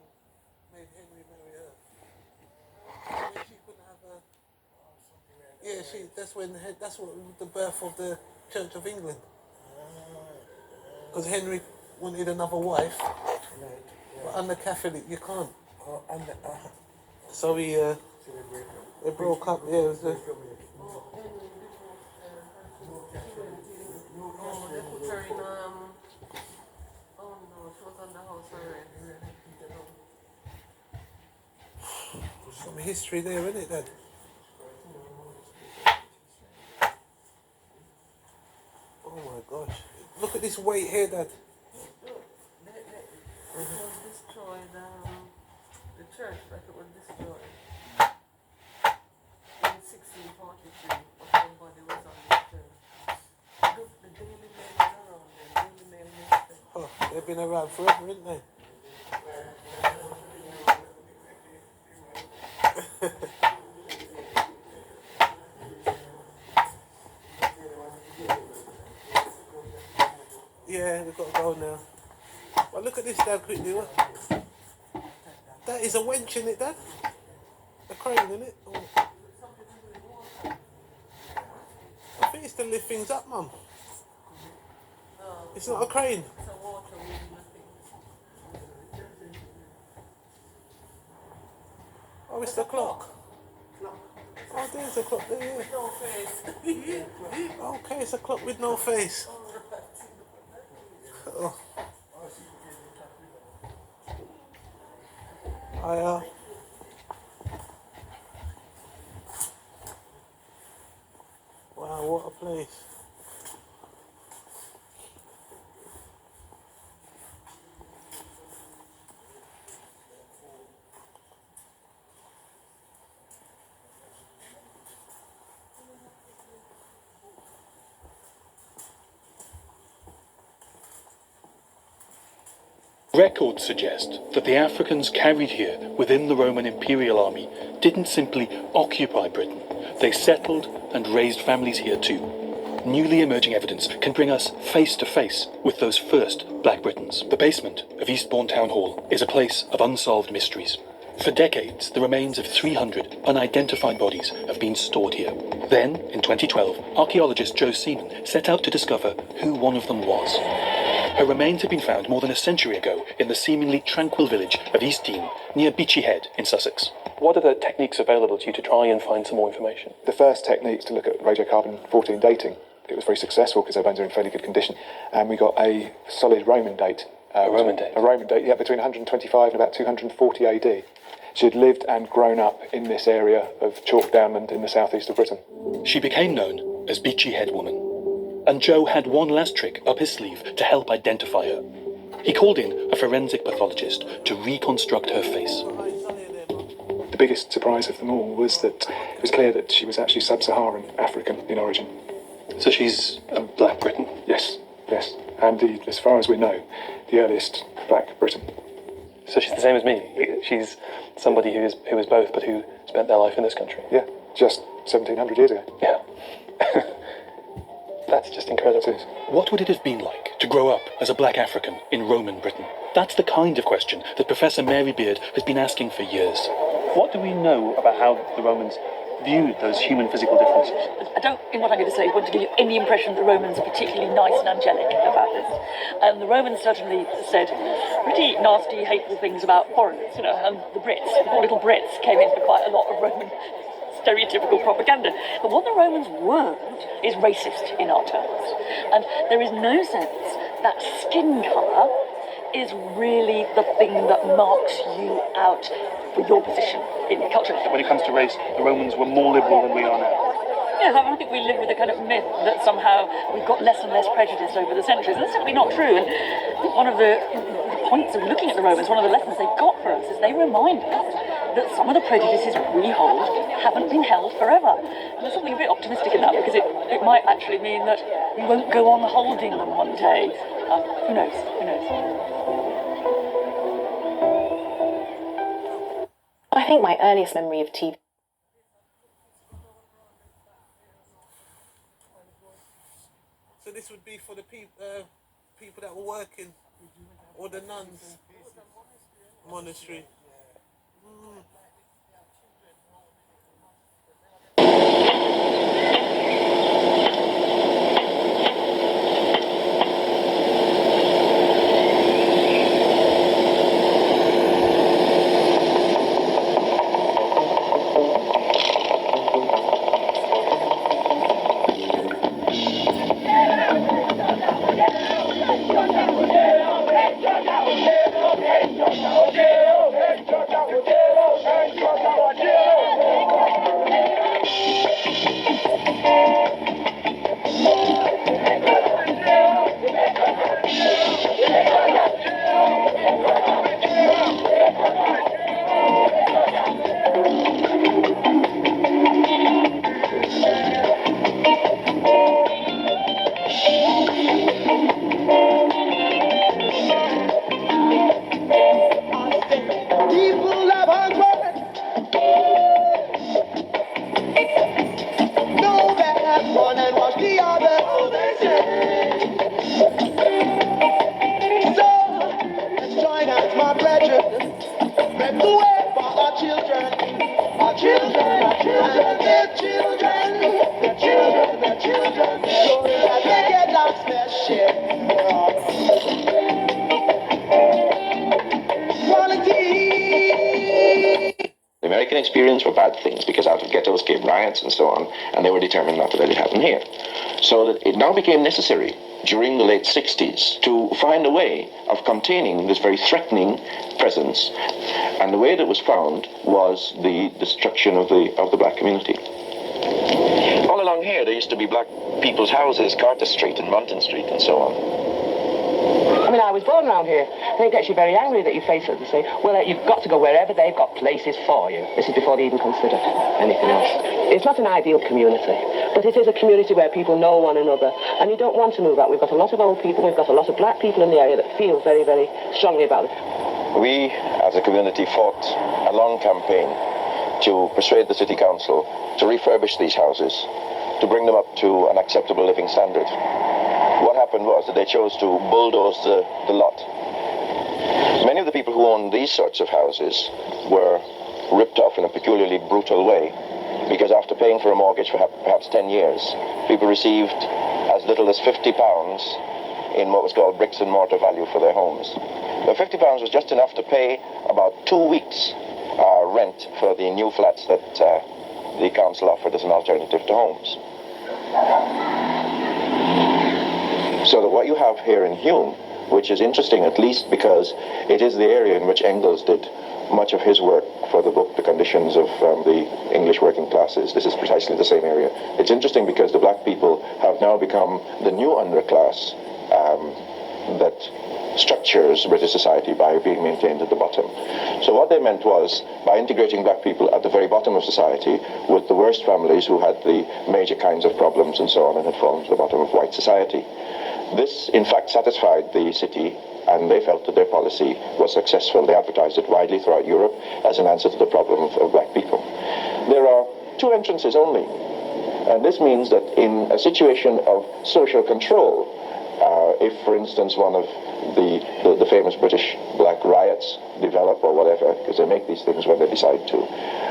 made Henry marry her. And she couldn't have her. Yeah, that's what the birth of the Church of England. Because Henry wanted another wife, but under Catholic you can't. So they broke up. Yeah, it was the. Some history there, isn't it, Dad? Oh my gosh. Look at this weight here, Dad. It was destroyed, the church, like it was destroyed in 1643, but somebody was on the church. The Daily Mail is around there, Daily Mail newspaper. Oh, they've been around forever, haven't they? Yeah, we've got to go now. But look at this, Dad, quickly. What? That is a wench, isn't it, Dad? A crane, isn't it? Oh. I think it's to lift things up, Mum. It's not a crane. It's a water wheel, Oh, it's the clock. Oh, there's a clock there, yeah. no face. Okay, it's a clock with no face. Oh. Wow, what a place. Records suggest that the Africans carried here within the Roman imperial army didn't simply occupy Britain, they settled and raised families here too. Newly emerging evidence can bring us face to face with those first Black Britons. The basement of Eastbourne Town Hall is a place of unsolved mysteries. For decades, the remains of 300 unidentified bodies have been stored here. Then, in 2012, archaeologist Joe Seaman set out to discover who one of them was. Her remains had been found more than a century ago in the seemingly tranquil village of East Dean, near Beachy Head in Sussex. What are the techniques available to you to try and find some more information? The first technique is to look at radiocarbon-14 dating. It was very successful because their bones are in fairly good condition, and we got a solid Roman date. A Roman date? A Roman date, yeah, between 125 and about 240 AD. She had lived and grown up in this area of Chalk Downland in the southeast of Britain. She became known as Beachy Head Woman. And Joe had one last trick up his sleeve to help identify her. He called in a forensic pathologist to reconstruct her face. The biggest surprise of them all was that it was clear that she was actually sub-Saharan African in origin. So she's a Black Briton? Yes, yes. And as far as we know, the earliest Black Briton. So she's the same as me? She's somebody who is both, but who spent their life in this country? Yeah, just 1700 years ago. Yeah. That's just incredible. What would it have been like to grow up as a Black African in Roman Britain? That's the kind of question that Professor Mary Beard has been asking for years. What do we know about how the Romans viewed those human physical differences? I don't, in what I'm going to say, want to give you any impression that the Romans are particularly nice and angelic about this. The Romans certainly said pretty nasty, hateful things about foreigners, and the Brits, the poor little Brits, came in for quite a lot of Roman stereotypical propaganda. But what the Romans weren't is racist in our terms. And there is no sense that skin colour is really the thing that marks you out for your position in culture. When it comes to race, the Romans were more liberal than we are now. Yes, I think we live with a kind of myth that somehow we've got less and less prejudice over the centuries. That's simply not true. And one of the points of looking at the Romans, one of the lessons they've got for us is they remind us that some of the prejudices we hold haven't been held forever. And there's something a bit optimistic in that, because it might actually mean that we won't go on holding them one day. Who knows? Who knows? I think my earliest memory of TV. So this would be for the people that were working, or the nuns monastery. The American experience were bad things, because out of ghettos came riots and so on, and they were determined not to let it happen here. So that it now became necessary during the late 60s to find a way of containing this very threatening presence, and the way that was found was the destruction of the black community. All along here there used to be black people's houses, Carter Street and Monton Street and so on. I mean, I was born around here, and it gets you very angry that you face it and say, well, you've got to go wherever they've got places for you. This is before they even consider anything else. It's not an ideal community, but it is a community where people know one another, and you don't want to move out. We've got a lot of old people, we've got a lot of black people in the area that feel very, very strongly about it. We, as a community, fought a long campaign to persuade the city council to refurbish these houses, to bring them up to an acceptable living standard. What happened was that they chose to bulldoze the lot. Many of the people who owned these sorts of houses were ripped off in a peculiarly brutal way, because after paying for a mortgage for perhaps 10 years, people received as little as £50 in what was called bricks and mortar value for their homes. The £50 was just enough to pay about 2 weeks rent for the new flats that the council offered as an alternative to homes. So that what you have here in Hume, which is interesting at least because it is the area in which Engels did much of his work for the book, The Conditions of the English Working Classes. This is precisely the same area. It's interesting because the black people have now become the new underclass that structures British society by being maintained at the bottom. So what they meant was, by integrating black people at the very bottom of society with the worst families who had the major kinds of problems and so on, and had fallen to the bottom of white society. This, in fact, satisfied the city, and they felt that their policy was successful. They advertised it widely throughout Europe as an answer to the problem of black people. There are 2 entrances only, and this means that in a situation of social control, if, for instance, one of the famous British black riots develop or whatever, because they make these things when they decide to,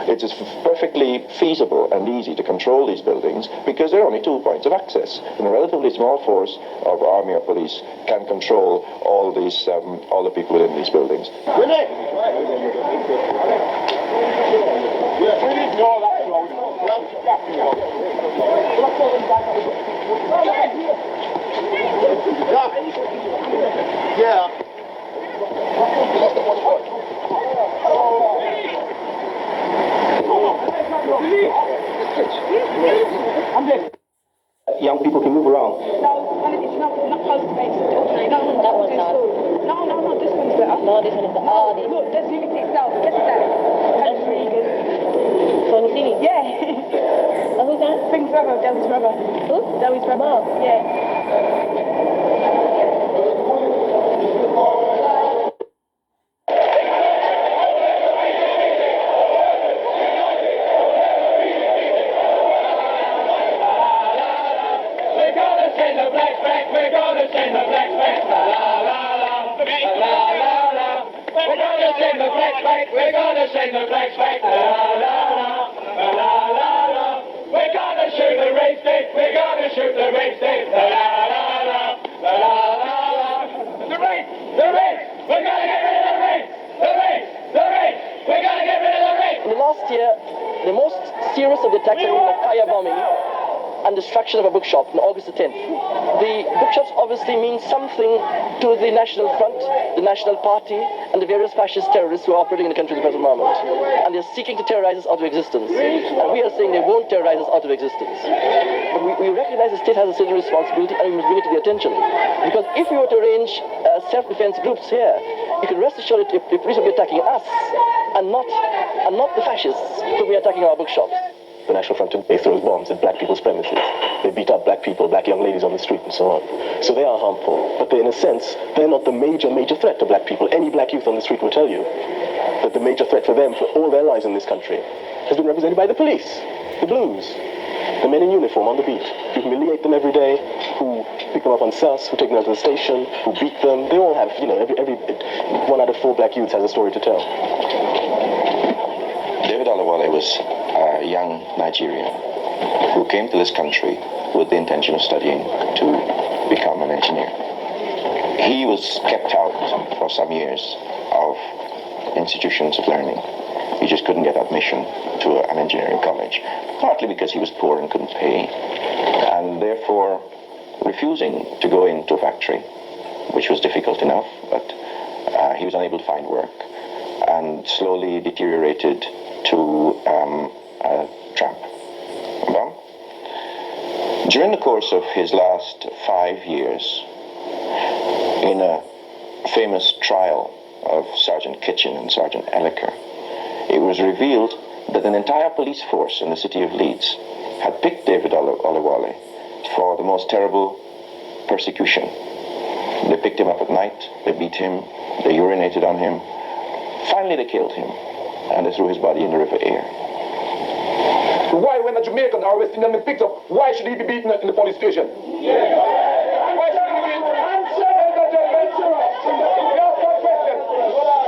it is perfectly feasible and easy to control these buildings because there are only 2 points of access. And a relatively small force of army or police can control all these, all the people within these buildings. Yeah. Young people can move around. No, it's not close to base. No, that one's not. No, this one's better. No, this one is the hardest. Look, there's Unity itself. Look at that. That's really good. Can you see me? Yeah. Oh, who's that? Thing's brother, Delby's brother. Who? Delby's brother. Yeah. We're gonna send the blacks back, la la la, la la la. We're gonna shoot the rape state, we're gonna shoot the rape state, la la la, la la la. The rape, we're gonna get rid of the rape, the rape, we're gonna get rid of the rape. In the last year, the most serious of the attacks have been the firebombing and destruction of a bookshop on August the 10th. The bookshops obviously mean something to the National Front, the National Party, and the various fascist terrorists who are operating in the country at the present moment. And they're seeking to terrorize us out of existence. And we are saying they won't terrorize us out of existence. But we recognize the state has a certain responsibility and we must bring it to the attention. Because if we were to arrange self-defense groups here, you can rest assured if the police will be attacking us and not the fascists who will be attacking our bookshops. The National Front today throws bombs at black people's premises. They beat up black people, black young ladies on the street and so on. So they are harmful. But in a sense, they're not the major threat to black people. Any black youth on the street will tell you that the major threat for them, for all their lives in this country, has been represented by the police, the blues, the men in uniform on the beat, who humiliate them every day, who pick them up on sus, who take them out to the station, who beat them. They all have, every 1 out of 4 black youths has a story to tell. David Olawale was a young Nigerian who came to this country with the intention of studying to become an engineer. He was kept out for some years of institutions of learning. He just couldn't get admission to an engineering college, partly because he was poor and couldn't pay, and therefore refusing to go into a factory, which was difficult enough, but he was unable to find work, and slowly deteriorated to a tramp. Well, during the course of his last 5 years, in a famous trial of Sergeant Kitchen and Sergeant Elliker, it was revealed that an entire police force in the city of Leeds had picked David Olawale for the most terrible persecution. They picked him up at night, they beat him, they urinated on him. Finally, they killed him, and they threw his body in the River Aire. Why, when a Jamaican or West Indian is picked up, why should he be beaten in the police station? Why should he be beaten?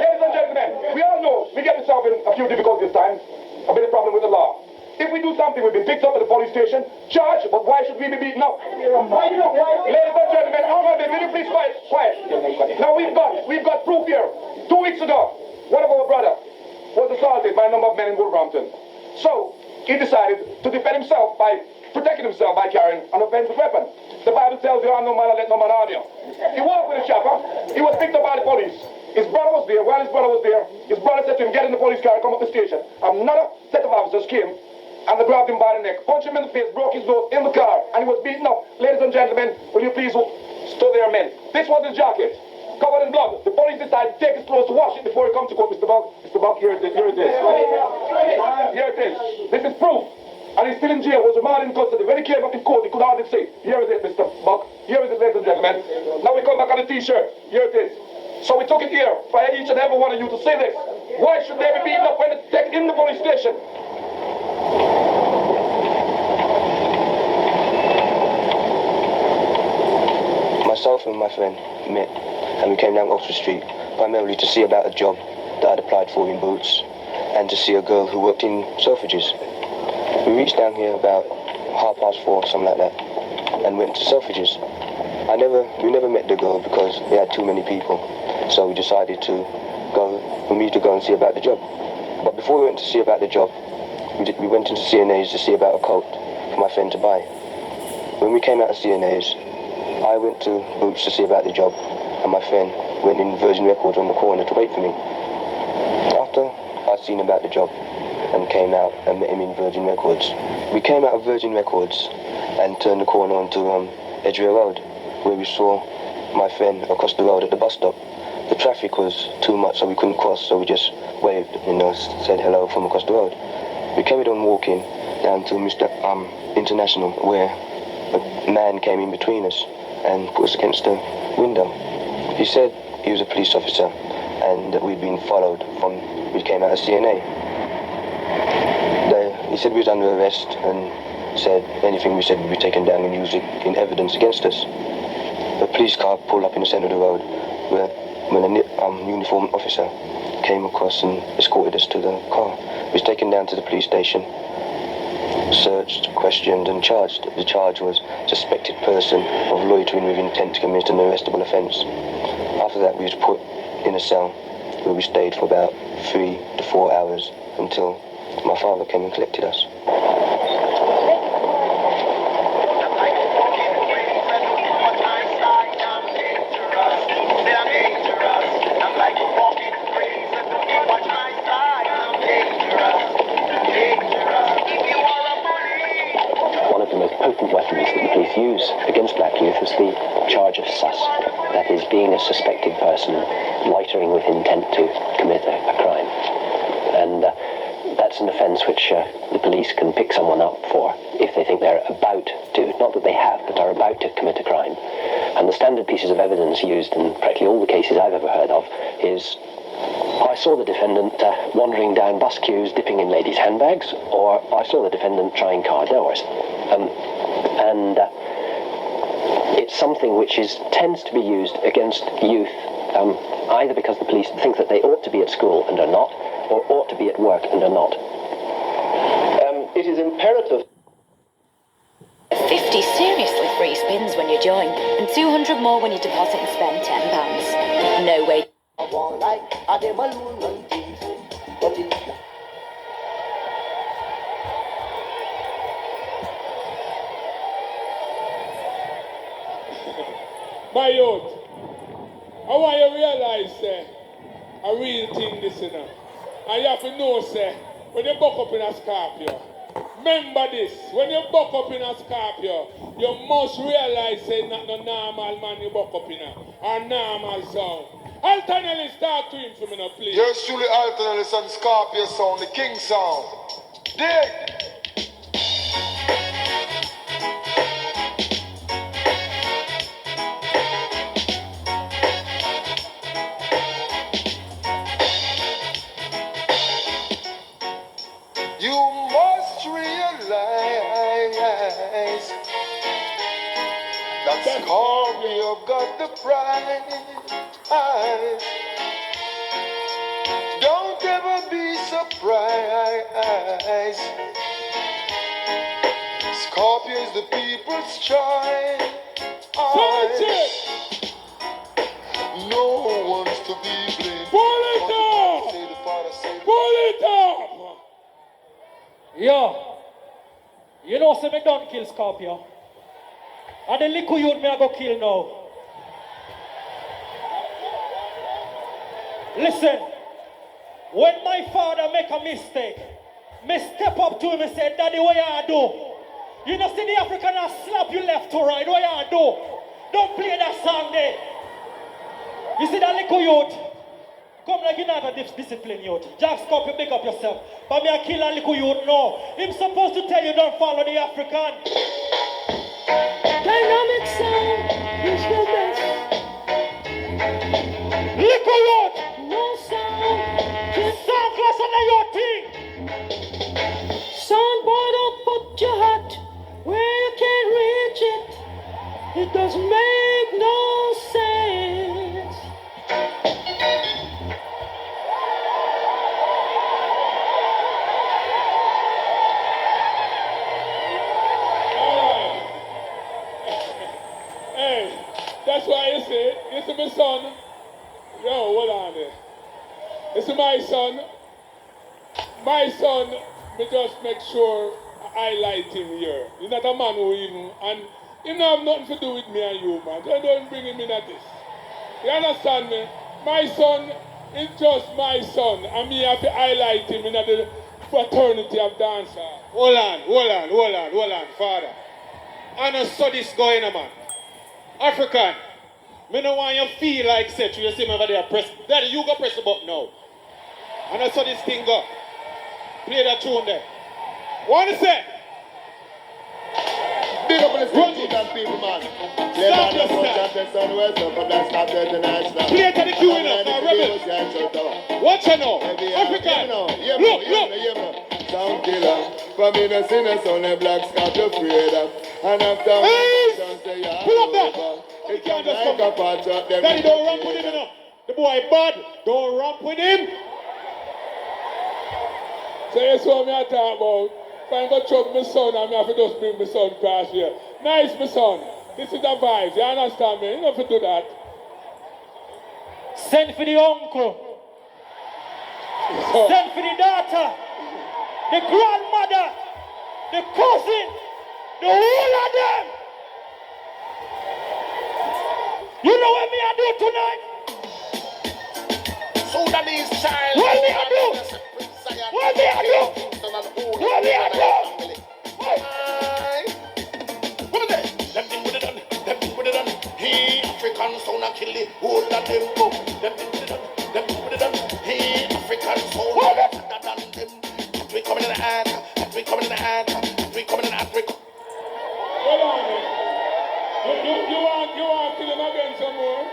Ladies and gentlemen, we all know we get ourselves in a few difficulties times, a bit of problem with the law. If we do something, we've been picked up at the police station, charged, but why should we be beaten up? Ladies and gentlemen, hold on a minute, will you please quiet? Now we've got proof here. 2 weeks ago, one of our brothers was assaulted by a number of men in Wolverhampton. So, he decided to defend himself by protecting himself by carrying an offensive weapon. The Bible tells you, "Harm no man and let no man harm you." He walked with a chopper. He was picked up by the police. His brother was there. While his brother was there, his brother said to him, get in the police car and come up the station. Another set of officers came and they grabbed him by the neck, punched him in the face, broke his nose in the car, and he was beaten up. Ladies and gentlemen, will you please stay there, men? This was his jacket, covered in blood. The police decided to take his clothes to wash it before he comes to court. Mr. Buck, here it is. Here it is. Here it is. This is proof. And he's still in jail, was remanded in custody. When he came up in court, he could hardly say, here is it, Mr. Buck. Here is it, ladies and gentlemen. Now we come back on the t-shirt. Here it is. So we took it here for each and every one of you to say this. Why should they be beaten up when it's taken in the police station? Myself and my friend met, and we came down Oxford Street primarily to see about a job that I'd applied for in Boots and to see a girl who worked in Selfridges. We reached down here about 4:30, something like that, and went to Selfridges. We never met the girl because we had too many people, so we decided for me to go and see about the job. But before we went to see about the job, we went into CNA's to see about a coat for my friend to buy. When we came out of CNA's, I went to Boots to see about the job, and my friend went in Virgin Records on the corner to wait for me. After I'd seen about the job and came out and met him in Virgin Records, we came out of Virgin Records and turned the corner onto Edgware Road, where we saw my friend across the road at the bus stop. The traffic was too much, so we couldn't cross, so we just waved, said hello from across the road. We carried on walking down to Mr. International, where a man came in between us and put us against the window. He said he was a police officer and that we'd been followed from we came out of CNA. He said we was under arrest and said anything we said would be taken down and used in evidence against us. The police car pulled up in the centre of the road when a uniformed officer came across and escorted us to the car. We was taken down to the police station, searched, questioned and charged. The charge was suspected person of loitering with intent to commit an arrestable offence. After that we was put in a cell where we stayed for about 3 to 4 hours until my father came and collected us. One of the most potent weapons that the police use against black youth was the charge of sus. That is, being a suspected person, loitering with intent to commit a crime. And that's an offence which the police can pick someone up for if they think they're about to, not that they have, but are about to commit a crime. And the standard pieces of evidence used in practically all the cases I've ever heard of is I saw the defendant wandering down bus queues dipping in ladies' handbags, or I saw the defendant trying car doors. It's something which tends to be used against youth, either because the police think that they ought to be at school and are not, or ought to be at work and are not. It is imperative. 50 seriously free spins when you join, and 200 more when you deposit and spend £10. No way. My youth, I want you to realize a real thing this, you know. And you have to know, when you buck up in a Scorpio, remember this, when you buck up in a Scorpio, you must realize not no normal man you buck up in a normal sound. Alternately start to him for me now, please. Yours truly alternately son Scorpio sound, the king sound. Dig! You must realize that Scorpio got the prize. Don't ever be surprised. Scorpio is the people's choice. No one's to be blamed. Pull it up! Pull it up! Yo, you know, say me don't kill Scorpio. And the little youth me I go kill now. Listen, when my father make a mistake, me step up to him and say, Daddy, what you do? You know, see the African and slap you left to right, what you do? Don't play that song there. You see that little youth? Come like you not a discipline youth. Jack Scott, you pick up yourself. But me a kill a little youth, no. Him supposed to tell you don't follow the African. Dynamic sound is the best. Little youth! No sound. Sound class under your thing. Soundboy, don't put your hat where you can't reach it. It doesn't make no sense. Hey, that's why you say, this is my son. Yo, hold on there. This is my son. My son, me just make sure I highlight him here. He's not a man who even, and he don't have nothing to do with me and you, man. Don't bring him in at this. You understand me? My son is just my son, and me have to highlight him in the fraternity of dancers. Hold on, father. I know so this going on, man. African, me no want you feel like set you see me over there press. Daddy, you go press the button now. I know so this thing go. Play that tune there. What is it? Big up the city and people, man. Play Stop by the yourself. Manchester and West up and that's not international. Play to the queue enough, now, rebel. Watch you now. African. Look. Sound killer. From innocent and son of black scalp you afraid of. And after pull up that. it can't just like a part of them. Daddy, don't ramp with him enough. The boy bad. Don't ramp with him. So that's what I talk about. If I go chop my son, I have to just bring my son past here. Nice, my son. This is the vibes. You understand me? You don't have to do that. Send for the uncle. Send for the daughter. The grandmother. The cousin. The whole of them. You know what me I do tonight? Sudanese child. What me I do? What me I do? What me I do? Them thing with it done. Them thing with it done. He African sound a kill the whole of them. Them thing with it done. Them thing with it done. He African sound a better than them. We coming in the hand. We coming in the hand. We coming in the hand. Hold on. You want to kill him again some more?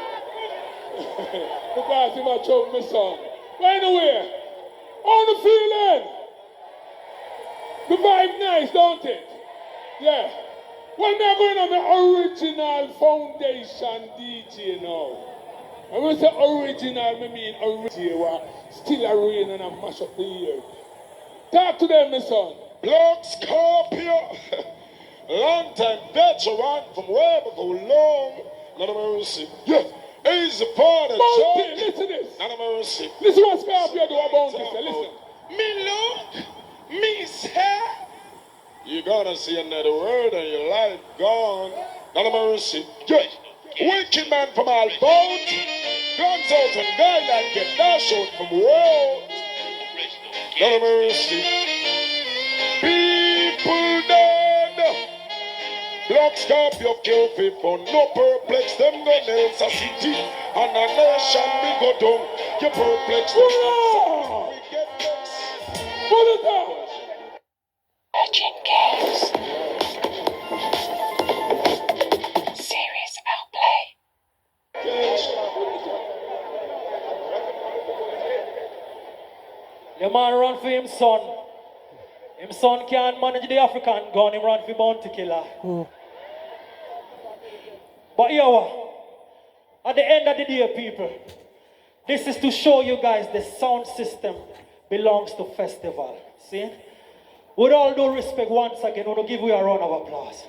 Because if I choke my son. By the way, how the feeling? The vibe nice, don't it? Yeah. Well, me going on the original foundation DJ now. And when I say original, I mean original. What still a rain and a mash up the ear. Talk to them, my son. Black Scorpio. Long time veteran from way before long. Not a mercy. Yeah. He's a part of Bounty, listen to this. Not a mercy. Listen what Scorpio do about this. Listen. Me look, me say. You're gonna see another world and your life gone. Not a mercy. Yeah. Wicked man from all boat. Guns out and guideline get dashed out from road. Not a mercy. People dead. Black Scorpio kill people, no perplex them gun else a city and a nation we go down. You perplex them. We get next. Pull it down. Virgin Games. Serious outplay. The man run for him son. Him son can't manage the African gun, him run for bounty killer. But yo, at the end of the day, people, this is to show you guys the sound system belongs to festival. See? With all due respect, once again, I want to give you a round of applause.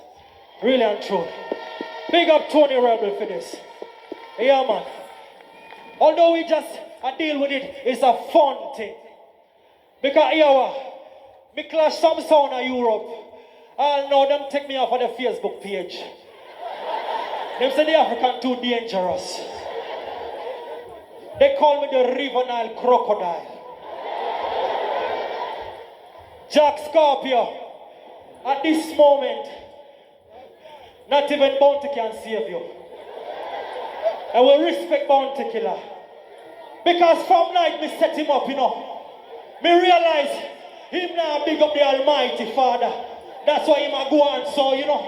Really and true. Big up Tony Rebel for this. Yeah, man. Although we just deal with it, it's a fun thing. Because yo, me clash some sound in Europe. I know them take me off of the Facebook page. Them say the African too dangerous. They call me the River Nile Crocodile. Jack Scorpio, at this moment, not even Bounty can save you. I will respect Bounty Killer. Because from night me set him up, you know. Me realize him now big up the Almighty Father. That's why him a go on, so you know.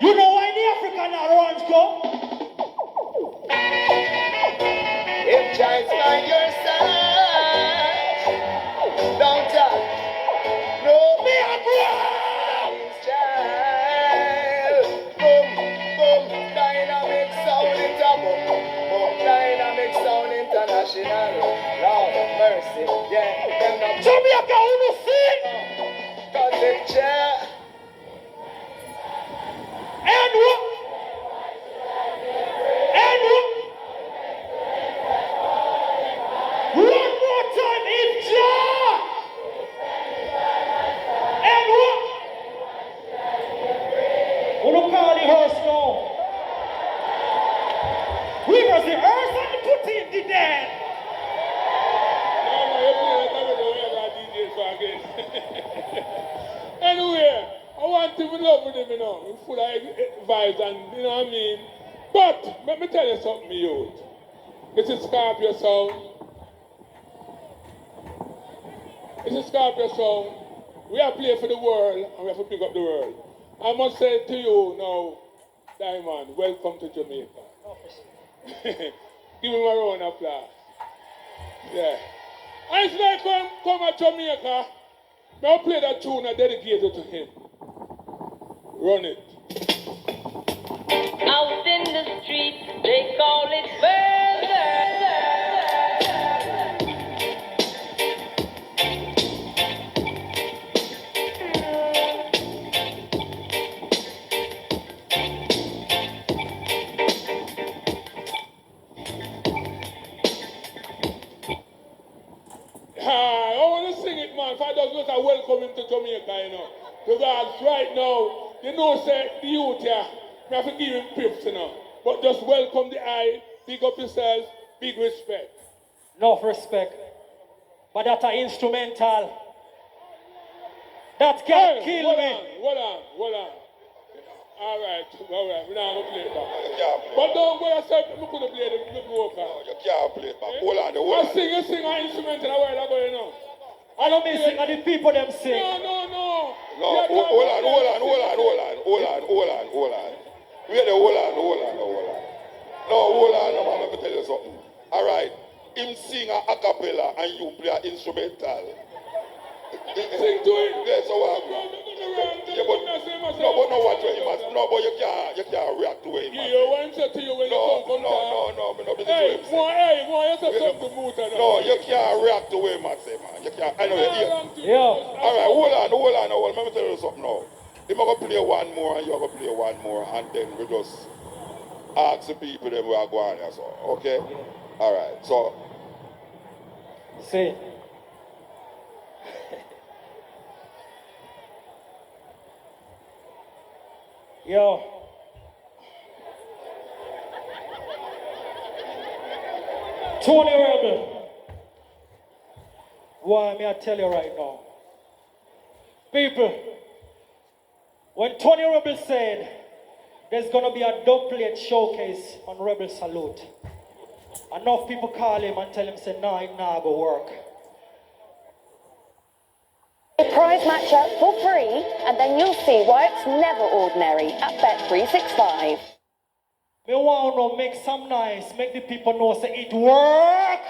You know why the African orange go? If giants by your side, don't talk. No, me a child. Boom, boom, dynamic sound international. Boom, dynamic sound international. Lord of mercy, yeah. Them not Jamaica, who no sing? Cause it chair. And what? And what? One more time, if Jah. And what? We don't call the hearse now. We was the earth and put in the dead. Anyway, I want to be love with him, you know. He's full of vibes and, you know what I mean? But, let me tell you something, youth. This is Scorpio Sound. This is Scorpio Sound. We are playing for the world and we have to pick up the world. I must say to you now, Diamond, welcome to Jamaica. Give him a round of applause. Yeah. And it's like come at Jamaica, I'll play that tune and dedicate it to him. Run it. Out in the street, they call it murder. I want to sing it, man. If I just I welcome him to Jamaica, you know. Because right now, you know, say the youth here, I have to give him pips, you know. But just welcome the eye, big up yourself, big respect. Enough respect. But that's an instrumental. That can't kill me. Hold on. All right. We're not going to play it back. But don't go yourself, we couldn't play the vocal. No, you can't play it back. Hold on. I sing an instrumental a while ago, you know. I don't mean sing, and the people them sing. No. No, hold on. Really, hold on. No, man, let me tell you something. All right. Him sing a cappella and you play an instrumental. Sing to it. Yes, so what? But no, what you must. No, but you can't react to him. You want to you when you come No, me no business Hey, with him. more, you say something mood. No, you can't react to him, man, say, man. You can't. Anyway, Yeah. All right, hold on. Let me tell you something now. Him going to play one more and you're going to play one more and then we just ask the people them we are going there, so, okay? All right, so. See. Yo. Tony Rebel. Why may I tell you right now? People, when Tony Rebel said there's gonna be a dub plate showcase on Rebel Salute, enough people call him and tell him say nah, it nah go work. A prize match up for free, and then you'll see why it's never ordinary at Bet365. Me want to make some nice, make the people know say it work.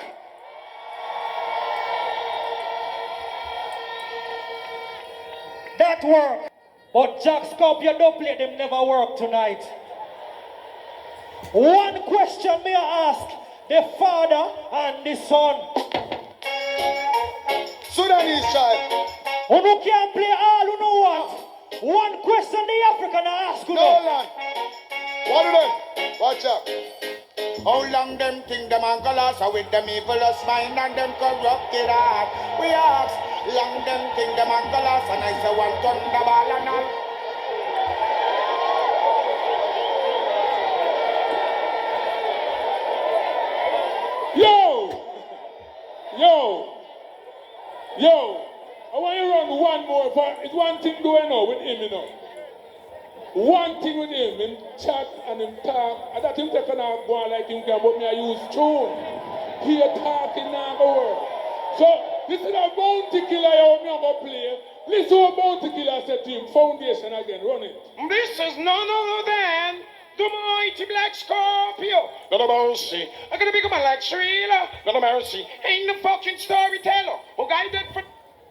That work. But Jack Scorpio don't play them never work tonight. One question may I ask the father and the son. Sudanese child. Who can play all who know what? One question the African ask you. No land. What do they? Watch out. How long them think them and last with them evilous mind and them corrupted heart? We ask, long them think them and last and I say one thunderball and all. Yo! Yo, I want you to run one more, but it's one thing going on with him, you know. One thing with him chat and him talk, and that him take on go on like him can, but me I use tune. He talking now the word. So, this is a bounty killer you me go play. Listen to what bounty killer said to him, foundation again, run it. This is none other than the mighty Black Scorpio. Not a mercy. I'm gonna become a like Shrila. Not a mercy. Ain't the fucking storyteller. Who guy dead for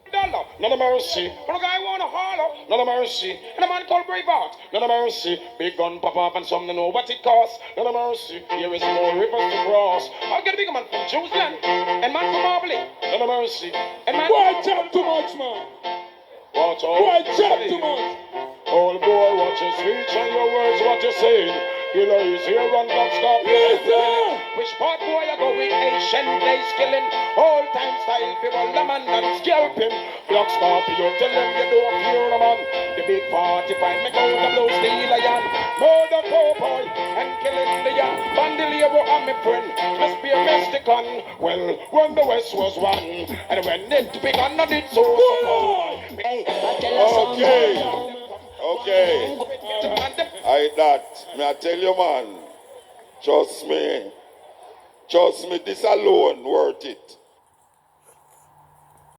dollar. Not a mercy. When a guy want a holler. Not a mercy. And a man called Braveheart. Not a mercy. Big gun pop up and some don't know what it costs. Not a mercy. Here is more rivers to cross. I'm gonna become a man from Jerusalem. And man from Marbly. Not a mercy. And man. Why chat too much, man? Watch out. Why chat too much? Old boy, watch your speech and your words, what you saying. Killer is here and don't stop. Listen! Which part boy you go with Asian days killing? All time style people, the man and scalp him. Black Scorpio, tell them you don't fear a man. The big 45, make out the blue steel iron. Murder cowboy and killing the young. Bandolier and my friend, must be a Mexican. Well, when the West was one, and when it began, I did so. Okay. I that. May I tell you, man. Trust me. This alone worth it.